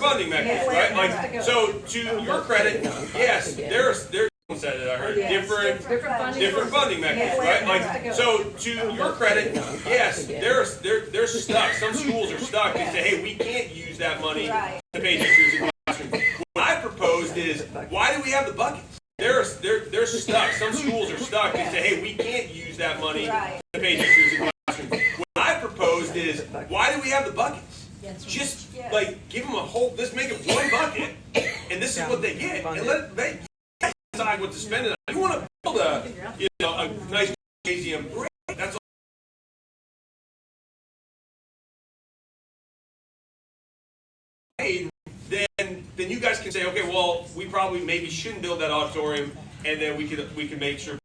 funding mechanisms, right? Like, so to your credit, yes, there's said it, I heard, different funding mechanisms, right? Like, so to your credit, yes, they're stuck. Some schools are stuck and say, hey, we can't use that money to pay teachers in classrooms. What I proposed is, why do we have the buckets? They're stuck. Some schools are stuck and say, hey, we can't use that money to pay teachers in classrooms. What I proposed is, why do we have the buckets? Just like give them a whole, just make it one bucket, and this is what they get, and let they decide what to spend it on. You want to build a nice gymnasium, great. That's all. Then you guys can say, okay, well, we probably maybe shouldn't build that auditorium, and then we can make sure.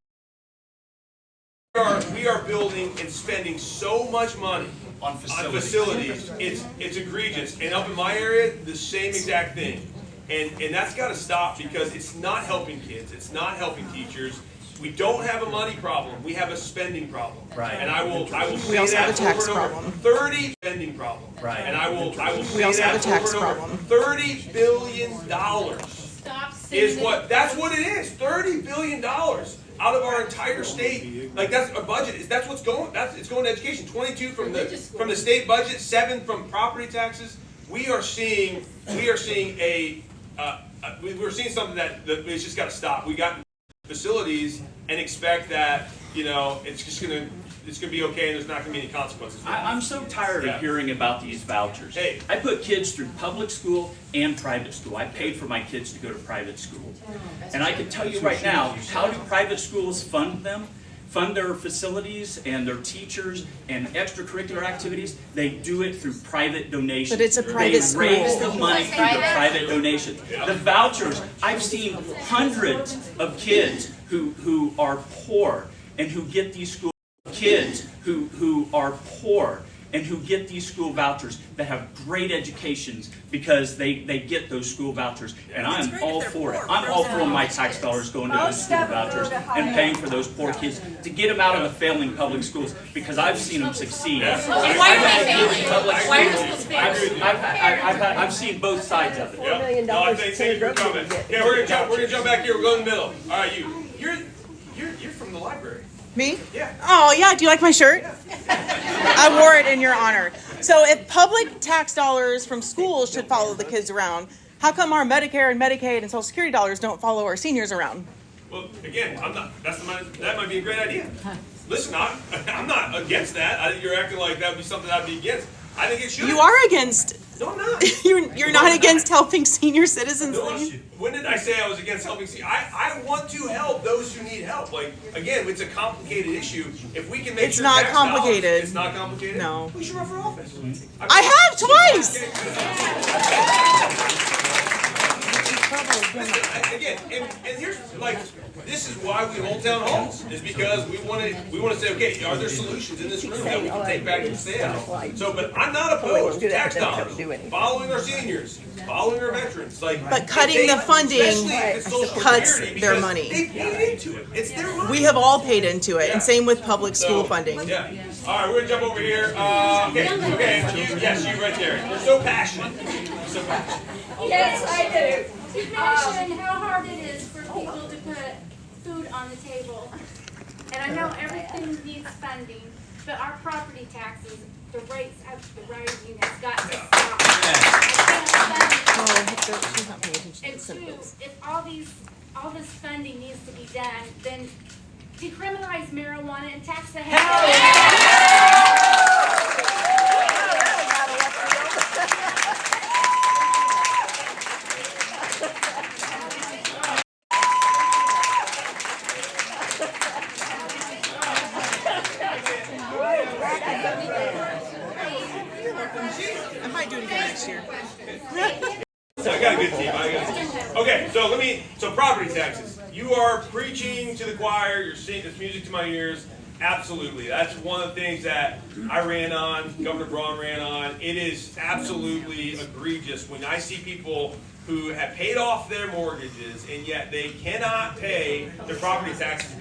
We are building and spending so much money on facilities. It's egregious. And up in my area, the same exact thing. And that's got to stop because it's not helping kids. It's not helping teachers. We don't have a money problem. We have a spending problem. Right. And I will We say also have a that tax over and over. problem. 30 spending problem. Right. And I will say also have that a tax over and over. problem. $30 billion is what. That's what it is. $30 billion out of our entire state. Like that's our budget. That's what's going. It's going to education. 22 from the state budget. 7 from property taxes. We're seeing something that it's just got to stop. We got facilities and expect that you know, it's gonna be okay, and there's not gonna be any consequences. I'm so tired of hearing about these vouchers. Hey, I put kids through public school and private school. I paid for my kids to go to private school. And I can tell you right now, how do private schools fund them? Fund their facilities and their teachers and extracurricular activities? They do it through private donations. But it's a private school. They raise the money through the private donations. The vouchers, I've seen hundreds of kids who are poor and who get these school vouchers that have great educations because they get those school vouchers, and I'm all for it. I'm all for my tax dollars going to those school vouchers and paying for those poor kids to get them out of the failing public schools, because I've seen them succeed. Why are they failing? Why are the schools failing? I've seen both sides of it. Yeah. No, I thank you for coming. Yeah, we're gonna jump back here. We're going in the middle. All right, you're from the library. Me? Yeah. Oh, yeah. Do you like my shirt? I wore it in your honor. So if public tax dollars from schools should follow the kids around, how come our Medicare and Medicaid and Social Security dollars don't follow our seniors around? Well, again, that might be a great idea. Listen, I'm not against that. I think you're acting like that would be something I'd be against. I think it should. You are against. No, I'm not. You're not against helping senior citizens leave? When did I say I was against helping seniors? I want to help those who need help. Like, again, it's a complicated issue. If we can make It's not complicated. It's not complicated? No. We should run for office. I have twice! Listen, again, and here's, like, this is why we hold town halls, is because we want to say, okay, are there solutions in this room that we can take back to the state house? So, but I'm not opposed to tax dollars, following our seniors, following our veterans, like. But cutting the funding cuts their money. They paid into it. It's their money. We have all paid into it, and same with public school funding. Yeah. All right, we're gonna jump over here. Okay. Yes, you right there. You're so passionate. So passionate. Yes, I do. You mentioned how hard it is for people to put food on the table. And I know everything needs funding, but our property taxes, the rates have the rising, has got to stop. She's not paying attention to the And two, symbols. if all this funding needs to be done, then decriminalize marijuana and tax the hell. I might do it again next year. I got a good team. Okay, so property taxes. You are preaching to the choir. You're singing this music to my ears. Absolutely. That's one of the things that I ran on, Governor Braun ran on. It is absolutely egregious when I see people who have paid off their mortgages and yet they cannot pay their property taxes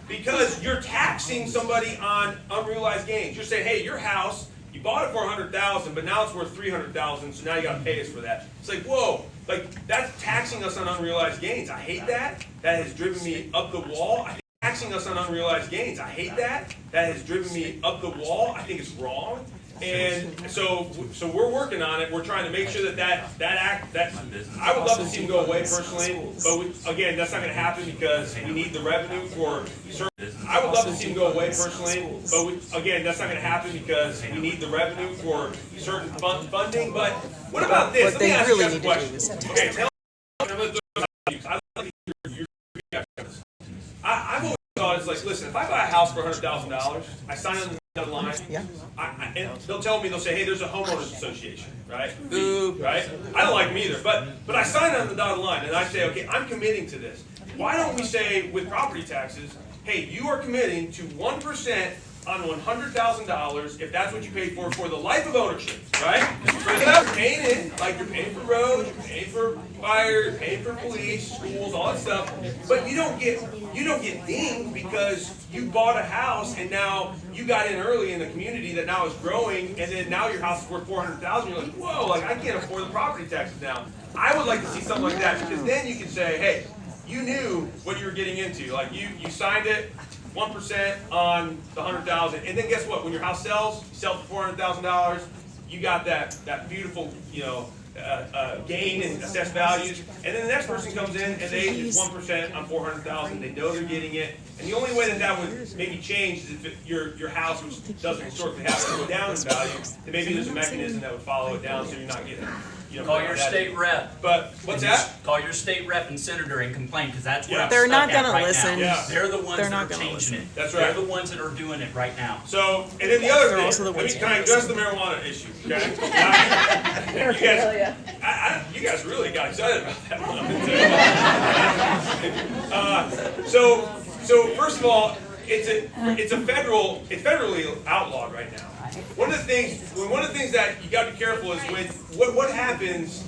because you're taxing somebody on unrealized gains. You're saying, hey, your house, you bought it for $100,000, but now it's worth $300,000, so now you got to pay us for that. It's like, whoa, like that's taxing us on unrealized gains. I hate that. That has driven me up the wall. Taxing us on unrealized gains. I hate that. That has driven me up the wall. I think it's wrong. And so we're working on it. We're trying to make sure that I would love to see them go away personally, but again, that's not going to happen because we need the revenue for certain. I would love to see them go away personally, but again, that's not going to happen because we need the revenue for certain funding. But what about this? Let me ask you guys a question. Okay, tell I've always thought it's like, listen, if I buy a house for $100,000, I sign on the dotted line. Yeah. And they'll say, hey, there's a homeowners association, right? Right? I don't like them either, but I sign on the dotted line and I say, okay, I'm committing to this. Why don't we say with property taxes, hey, you are committing to 1% on $100,000 if that's what you paid for the life of ownership, right? So you're paying it, like you're paying for roads, you're paying for fire, you're paying for police, schools, all that stuff, but you don't get dinged because you bought a house and now you got in early in a community that now is growing, and then now your house is worth $400,000. You're like, whoa, like I can't afford the property taxes now. I would like to see something like that because then you can say, hey, you knew what you were getting into. Like you signed it. 1% on the $100,000, and then guess what? When your house sells, you sell it for $400,000. You got that beautiful, gain in assessed values, and then the next person comes in and they it's 1% on 400,000. They know they're getting it, and the only way that would maybe change is if your house, which doesn't historically have to go down in value, then maybe there's a mechanism that would follow it down, so you're not getting. Call your state rep. But what's that? Call your state rep and senator and complain, because that's what I'm They're stuck not at gonna right listen. now. Yeah. They're the ones They're that not are gonna changing listen. it. That's right. They're the ones that are doing it right now. So, and then the other thing, also the ones can I address the marijuana issue? Okay. You guys really got excited about that one. So first of all, it's federally outlawed right now. One of the things that you got to be careful is when what happens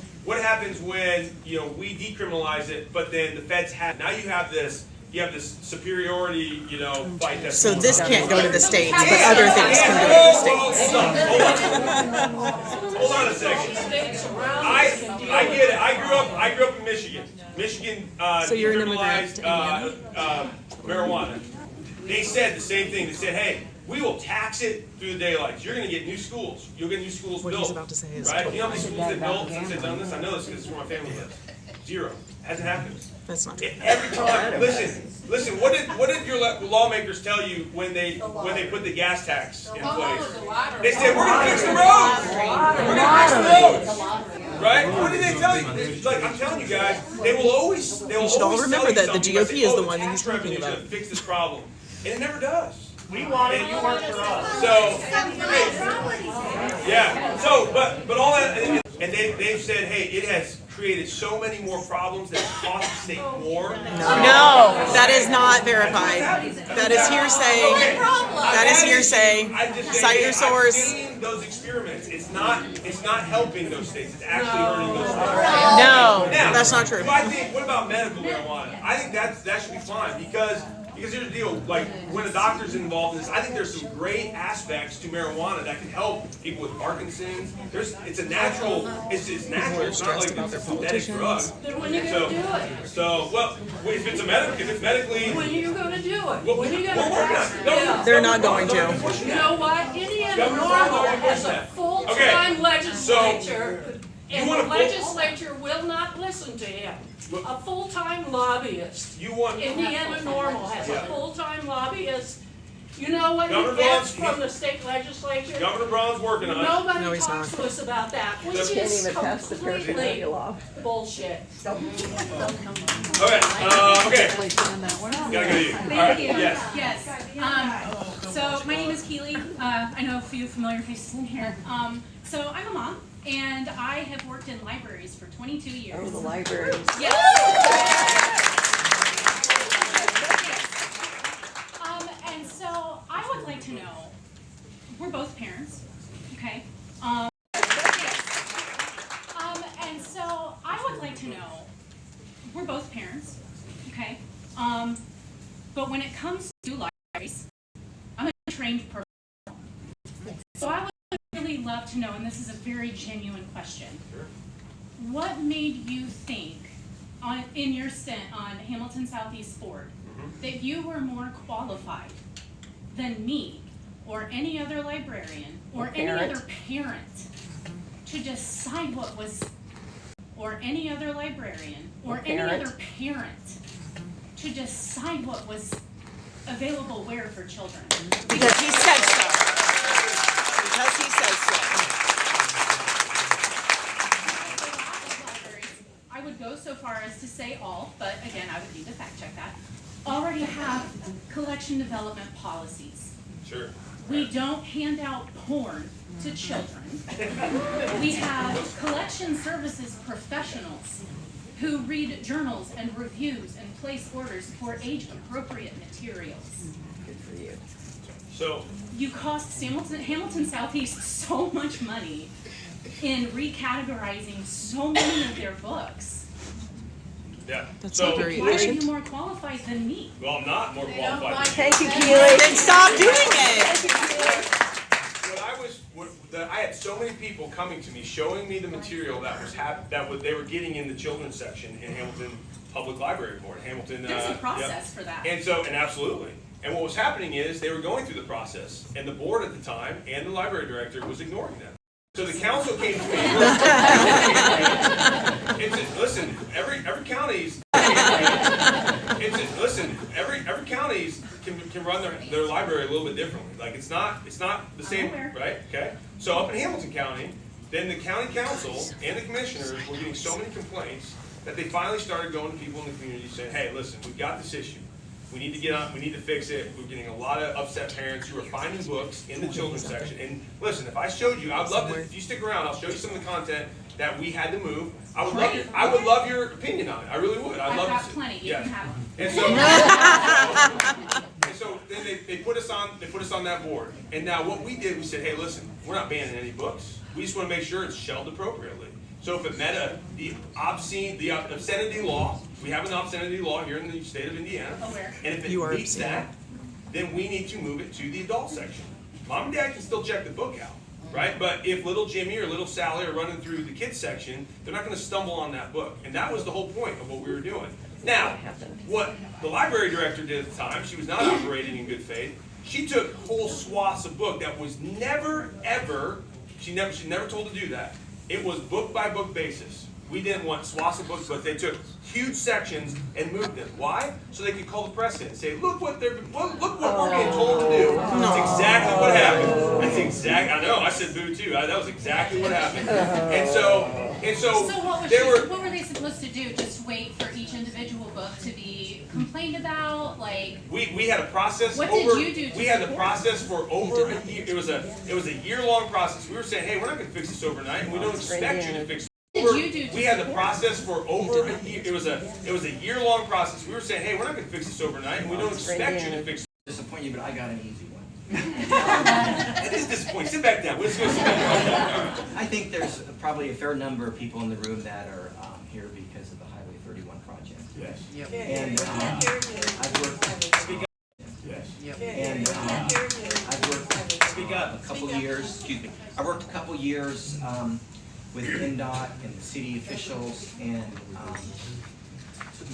when we decriminalize it, but then the feds have now you have this superiority fight that's So going this on. can't go to the states, but other things can go to the states. Hold on a second. I get it. I grew up in Michigan. Michigan So you're an immigrant decriminalized marijuana. They said the same thing. They said, hey, we will tax it through the daylight. You're going to get new schools. You'll get new schools What built. he's about to say is right? You know how many schools they've built since they've done this? I know this because it's where my family lives. 0. Hasn't happened. That's not true. Every time. Listen. What did your lawmakers tell you when they put the gas tax in place? They said we're going to fix the roads. We're going to fix the roads. Right? What did they tell you? Like I'm telling you guys, they will always. You should all remember that the GOP is the one that he's talking about. Fix this problem, and it never does. We want it. You work for us. So, yeah. So, but all that, and they've said, hey, it has created so many more problems that cost the state more. No, that is not verified. That is hearsay. That is hearsay. Cite your source. I've seen those experiments. It's not helping those states. It's actually hurting those states. No, Now, that's not true. What about medical marijuana? I think that should be fine because here's the deal, like when a doctor's involved in this, I think there's some great aspects to marijuana that can help people with Parkinson's. It's natural. It's natural. It's not like it's a synthetic drug. Then when are you gonna do it? Well, if it's medically. When are you gonna do it? Well, When are you we're gonna working on it. Yeah. They're not going to. You know what? Indiana Governor Normal Brown's already has pushed a that. full-time Okay, legislature, and want the a full- legislature will not listen to him. A full-time lobbyist. Indiana Normal has a full-time lobbyist. You know what Governor he gets Brown's- from the state legislature? Governor Brown's working on it. Nobody No, he's talks not. to us about that, which Can't is even pass the completely paraphernalia law. bullshit. Okay. Gotta go to you. All right. Yes. Yes. So my name is Keely. I know a few familiar faces in here. So I'm a mom, and I have worked in libraries for 22 years. Oh, the libraries. Yes. And so I would like to know, we're both parents, okay? And so I would like to know, we're both parents, okay? But when it comes to libraries, I'm a trained person. So I would really love to know, and this is a very genuine question, what made you think, in your stint on Hamilton Southeast Board, that you were more qualified than me, or any other librarian, or any other parent, to decide what was, or any other librarian, or any other parent, to decide what was available where for children? Because he said so. Because he says so. I would go so far as to say all, but again, I would need to fact check that, already have collection development policies. Sure. We don't hand out porn to children. We have collection services professionals who read journals and reviews and place orders for age-appropriate materials. Good for you. So You cost Hamilton Southeast so much money in recategorizing so many of their books. yeah. That's so not very Why are efficient. you more qualified than me? well, I'm not more qualified. Thank you, Keely. Then stop doing it. I had so many people coming to me, showing me the material they were getting in the children's section in Hamilton Public Library Board. Hamilton. There's a process for that. And absolutely. And what was happening is they were going through the process, and the board at the time and the library director was ignoring them. So the council came to me. It's just, listen, every county's. It's just, listen, every county's can run their library a little bit differently. Like it's not the same, right? Okay. So up in Hamilton County, then the county council and the commissioners were getting so many complaints that they finally started going to people in the community saying, "Hey, listen, we've got this issue. We need to get on. We need to fix it. We're getting a lot of upset parents who are finding books in the children's section. And listen, if I showed you, I'd love to. If you stick around, I'll show you some of the content that we had to move. I would love your opinion on it. I really would. I've got plenty. You can have them. And so then they put us on that board. And now what we did, we said, hey, listen, we're not banning any books. We just want to make sure it's shelved appropriately. So if it met the obscenity law, we have an obscenity law here in the state of Indiana. And if it meets that, then we need to move it to the adult section. Mom and dad can still check the book out, right? But if little Jimmy or little Sally are running through the kids section, they're not going to stumble on that book. And that was the whole point of what we were doing. Now, what the library director did at the time, she was not operating in good faith. She took whole swaths of book that was never, ever, she never told to do that. It was book by book basis. We didn't want swaths of books, but they took huge sections and moved them. Why? So they could call the press in and say, look what we're being told to do. That's exactly what happened. That's exactly. I know. I said boo too. That was exactly what happened. And so what were they supposed to do? Just wait for each individual book to be complained about? Like we had a process. What did you do? We had the process for over a year. It was a year-long process. We were saying, hey, we're not going to fix this overnight, and we don't expect you to fix it. We had the process for over a year. It was a year-long process. We were saying, hey, we're not going to fix this overnight, and we don't expect you to fix it. Disappoint you, but I got an easy one. It is disappointing. Sit back down. Let's go sit back down. I think there's probably a fair number of people in the room that are here because of the Highway 31 project. Yes. Yep. And I've worked. Speak up. Yes. Yep. And I've worked. Speak up. A couple years. Excuse me. I worked a couple years with NDOT and the city officials, and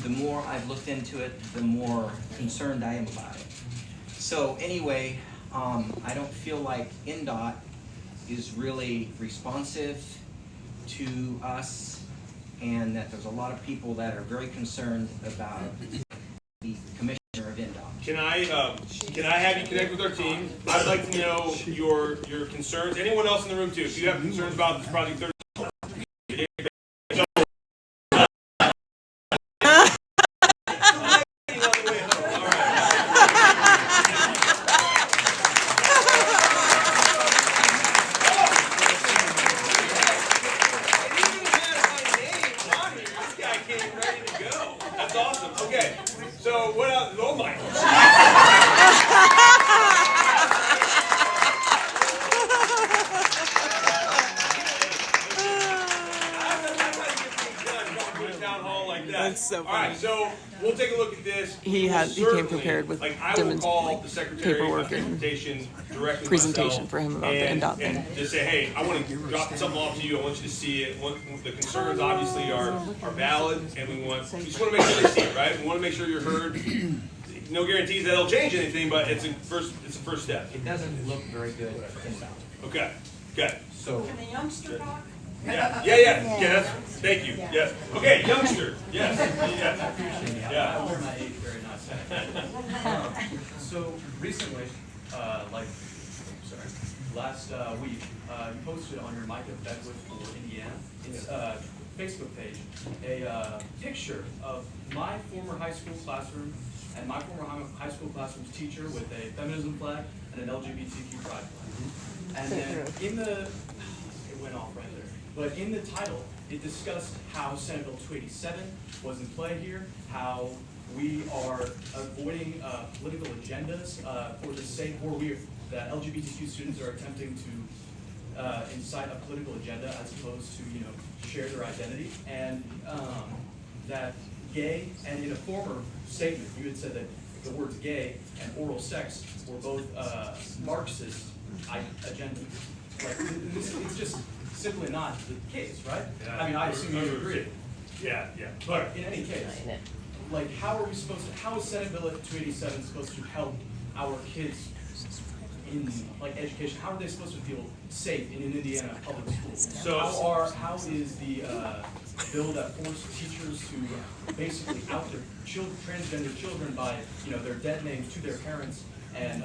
the more I've looked into it, the more concerned I am about it. So anyway, I don't feel like NDOT is really responsive to us, and that there's a lot of people that are very concerned about the commissioner of NDOT. Can I have you connect with our team? I'd like to know your concerns. Anyone else in the room too? If you have concerns about this project 30. So all right, so we'll take a look at this. He came prepared with paperwork and presentation for him about the NDOT thing. And just say, hey, I want to drop something off to you. I want you to see it. The concerns obviously are valid, and we just want to make sure they see it, right? We want to make sure you're heard. No guarantees that it'll change anything, but it's a first step. It doesn't look very good. Okay. Okay. So. Can the youngster talk? Yeah. That's, thank you. Yes. Okay, youngster. Yes. Yeah. I wear my age very nice. So recently, last week, you posted on your Micah Beckwith for Indiana, Facebook page, a picture of my former high school classroom and my former high school classroom's teacher with a feminism flag and an LGBTQ pride flag. And then it went off right there. But in the title, it discussed how Senate Bill 287 was in play here, how we are avoiding political agendas for the sake, that LGBTQ students are attempting to incite a political agenda as opposed to, share their identity, and that gay, and in a former statement, you had said that the words gay and oral sex were both Marxist agendas. Like, it's just simply not the case, right? Yeah, I mean, I assume you agree. Yeah. But in any case, how is Senate Bill 287 supposed to help our kids in like education? How are they supposed to feel safe in an Indiana public school? So how is the bill that forces teachers to basically out their children, transgender children by their dead names to their parents and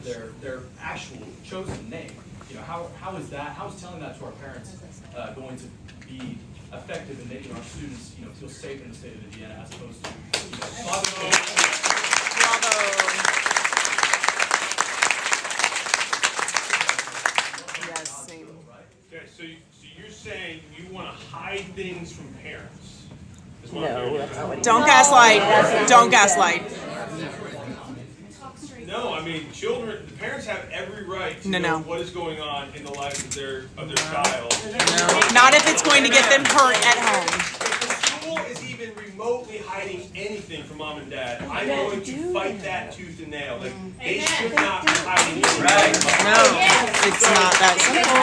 their actual chosen name? How is telling that to our parents going to be effective in making our students feel safe in the state of Indiana as opposed to Yes, same. Okay, so you're saying you want to hide things from parents? No, that's not what he Don't gaslight. Don't gaslight. No, I mean the parents have every right to know what is going on in the life of their child. No, not if it's going to get them hurt at home. If the school is even remotely hiding anything from mom and dad, I'm going to fight that tooth and nail. Like they should not be hiding anything. Right? No, it's not that simple.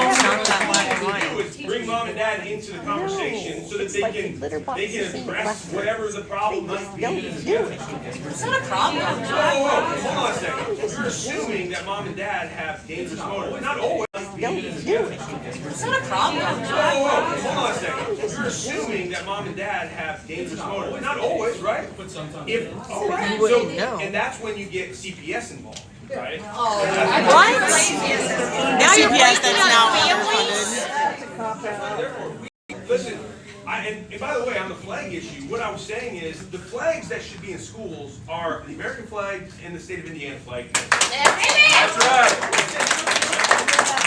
What you do is bring mom and dad into the conversation so that they can address whatever the problem might be. It's not a problem. Hold on a second. You're assuming that mom and dad have dangerous motives. Not always. It's not a problem. Hold on a second. You're assuming that mom and dad have dangerous motives. Not always, right? But sometimes. And that's when you get CPS involved, right? What? Now CPS that's now Listen, and by the way, on the flag issue, what I was saying is the flags that should be in schools are the American flag and the state of Indiana flag. That's right.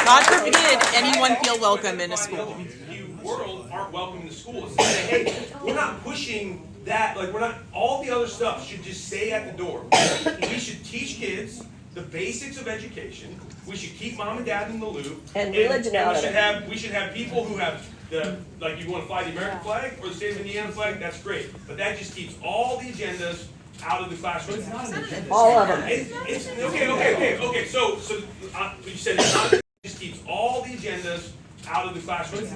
God forbid anyone feel welcome in a school. The world aren't welcome in the schools. Hey, we're not pushing that. Like all the other stuff should just stay at the door. We should teach kids the basics of education. We should keep mom and dad in the loop. And religion out of it. We should have people who have like you want to fly the American flag or the state of Indiana flag, that's great. But that just keeps all the agendas out of the classroom. All of them. Okay. So you said it's not. It just keeps all the agendas out of the classroom.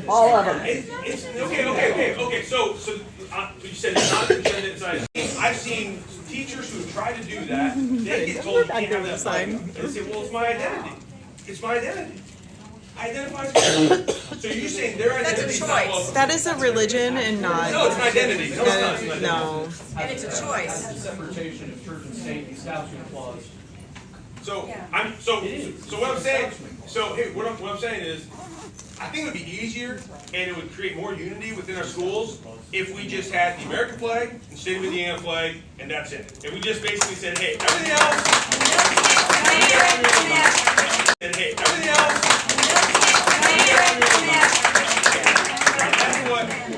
All of them. Okay. So you said it's not an agenda inside. I've seen teachers who try to do that. They get told you can't have that flag. And they say, well, it's my identity. It's my identity. Identifies with. So you're saying their identity is not welcome. That is a religion and not. No, it's an identity. No, it's not. No. And it's a choice. Separation of church and state, the establishment clause. So what I'm saying. So hey, what I'm saying is, I think it would be easier and it would create more unity within our schools if we just had the American flag, the state of Indiana flag, and that's it. If we just basically said, hey, everything else. And hey, everything else.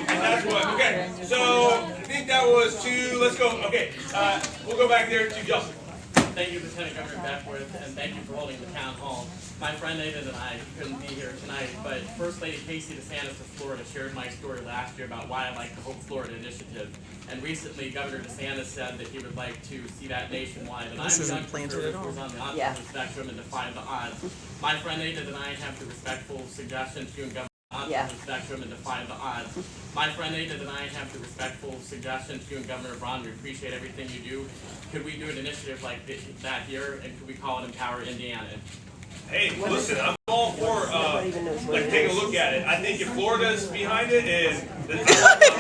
That's what. Okay. So I think that was two. Let's go. Okay. We'll go back there to Justin. Thank you, Lieutenant Governor Beckwith, and thank you for holding the town hall. My friend Nathan and I couldn't be here tonight, but First Lady Casey DeSantis of Florida shared my story last year about why I like the Hope Florida initiative. And recently, Governor DeSantis said that he would like to see that nationwide. And This I'm a isn't young planted at all. who's on the opposite spectrum and defy the odds. My friend Nathan and I have the respectful suggestion to you and Governor on the spectrum and defy the odds. My friend Nathan and I have the respectful suggestion to you and Governor Braun. We appreciate everything you do. Could we do an initiative like that here, and could we call it Empower Indiana? Hey, listen, I'm all for taking a look at it. I think if Florida's behind it, If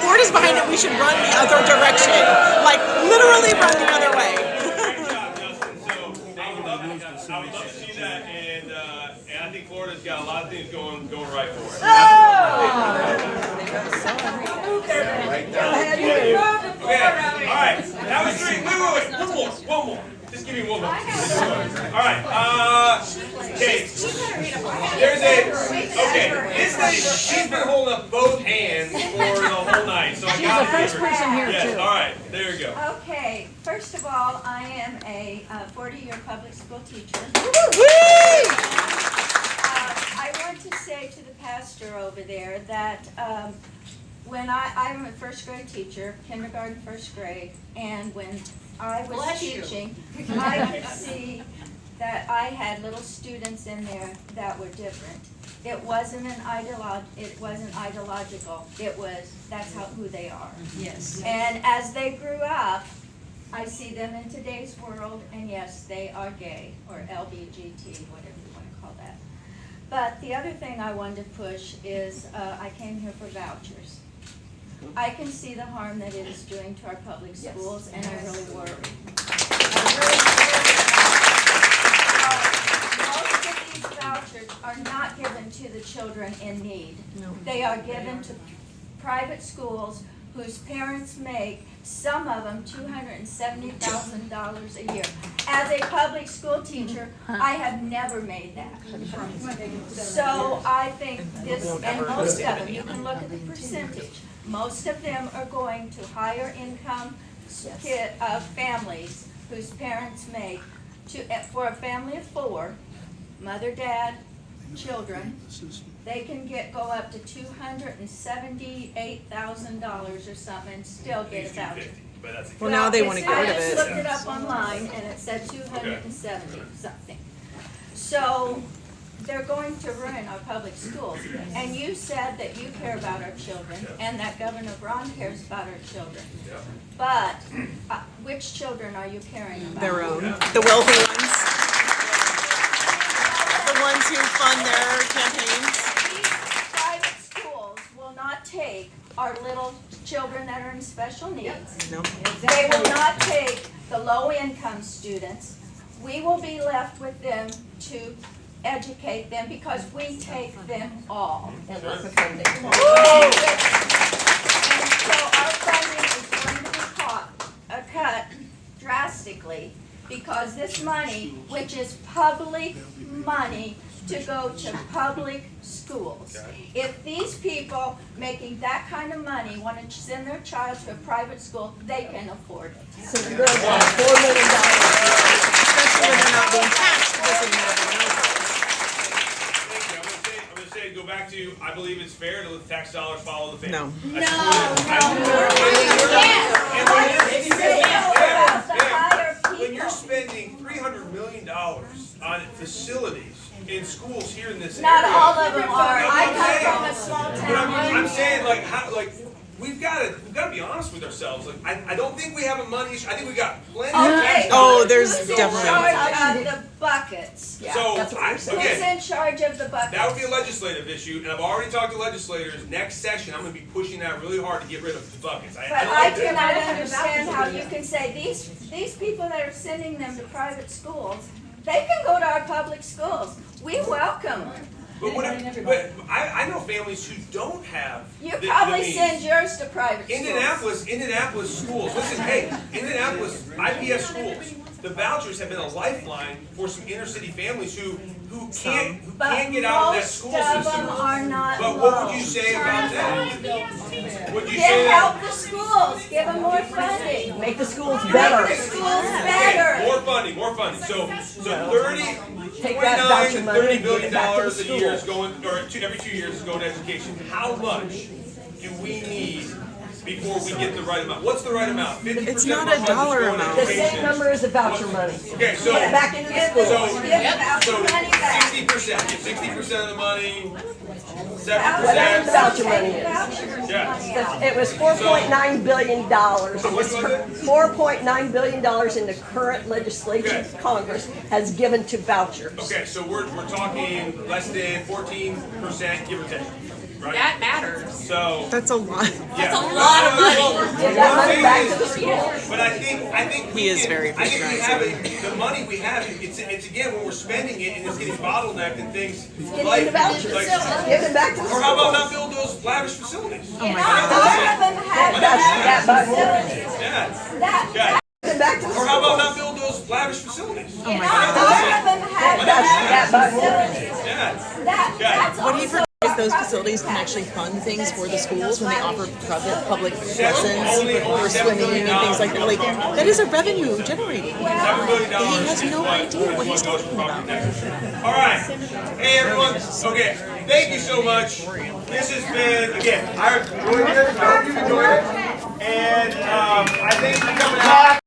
Florida's behind it, we should run the other direction. Like literally run the other way. Great job, Justin. So I would love to see that, and I think Florida's got a lot of things going right for it. Okay, all right. That was three. Wait. One more. Just give me one more. All right. Okay. This lady, she's been holding up both hands for the whole night, so I got to give her. Yes. All right. There you go. Okay. First of all, I am a 40-year public school teacher. I want to say to the pastor over there that when I'm a first grade teacher, kindergarten, first grade, and when I was teaching, I could see that I had little students in there that were different. It wasn't ideological. It was, that's who they are. Yes. And as they grew up, I see them in today's world, and yes, they are gay, or LBGT, whatever you want to call that. But the other thing I wanted to push is, I came here for vouchers. I can see the harm that it is doing to our public schools, and I really worry. Most of these vouchers are not given to the children in need. They are given to private schools whose parents make, some of them, $270,000 a year. As a public school teacher, I have never made that. So I think this, and most of them, you can look at the percentage, most of them are going to higher income families whose parents make, for a family of 4, mother, dad, children, they can go up to $278,000 or something and still get a voucher. Well, now they want to get rid of I it. just looked it up online and it said 270 something. So they're going to ruin our public schools. And you said that you care about our children and that Governor Braun cares about our children. But which children are you caring about? Their own. The wealthy ones. The ones who fund their campaigns. These private schools will not take our little children that are in special needs. No. They will not take the low-income students. We will be left with them to educate them because we take them all. And lots of funding. And so our funding is going to be cut drastically because this money, which is public money, to go to public schools. If these people making that kind of money want to send their child to a private school, they can afford it. So you're going to want $4 million. Especially when they're not being taxed because they need everyone else. I'm going to say, go back to, I believe it's fair to let the tax dollars follow the family. No. When you're spending $300 million on facilities in schools here in this area. Not all of them are. I come from a small But town. I'm saying, like, we've got to be honest with ourselves. Like, I don't think we have a money issue. I think we got plenty of tax dollars. Oh, there's Who's definitely. in charge of the buckets? So, Who's in charge of the buckets? that would be a legislative issue, and I've already talked to legislators. Next session, I'm going to be pushing that really hard to get rid of the buckets. But I cannot understand how you can say these people that are sending them to private schools, they can go to our public schools. We welcome them. But I know families who don't have. You the probably means. send yours to private schools. Indianapolis schools. Listen, hey, Indianapolis IPS schools. The vouchers have been a lifeline for some inner city families who can't get out of that school system. Most of them are not. But what would you say about that? Would you say Help that? the schools. Give them more funding. Make the schools better. Make the schools better. Okay, more funding. So Take that voucher money $30 and give it billion back to the a year is school. going, or every 2 years is going to education. How much do we need before we get the right amount? What's the right amount? 50% It's not of our a dollar budget's going to amount. The education. same number as the voucher money. Okay, so Get it back into the school. So money back. 60%. 60% of the money. Whatever the 7%. voucher money is. Yeah. It was $4.9 billion. So what was it? $4.9 billion in the current legislation Congress has given to vouchers. Okay, so we're talking less than 14%, give or take. Right? That matters. So That's a lot. that's a lot of money. Give that money back to the school. But I think He is very I think we have the money we have. It's again when we're spending it and it's getting bottlenecked and things Give like them the vouchers. Give them back to the or how about school. not build those lavish facilities? Oh my None God. of them have That budget. Yeah. Give them back to the Or how about school. not build those lavish facilities? Oh my None God. of them have That budget. Yeah. That's What do you also forget is those facilities can actually fund things for the schools when they offer public lessons or swimming and things like that. Like, that is a revenue generating. He has no idea what he's talking about. All right. Hey, everyone. Okay. Thank you so much. This has been, again, I enjoyed it. I hope you enjoyed it. And I think coming out.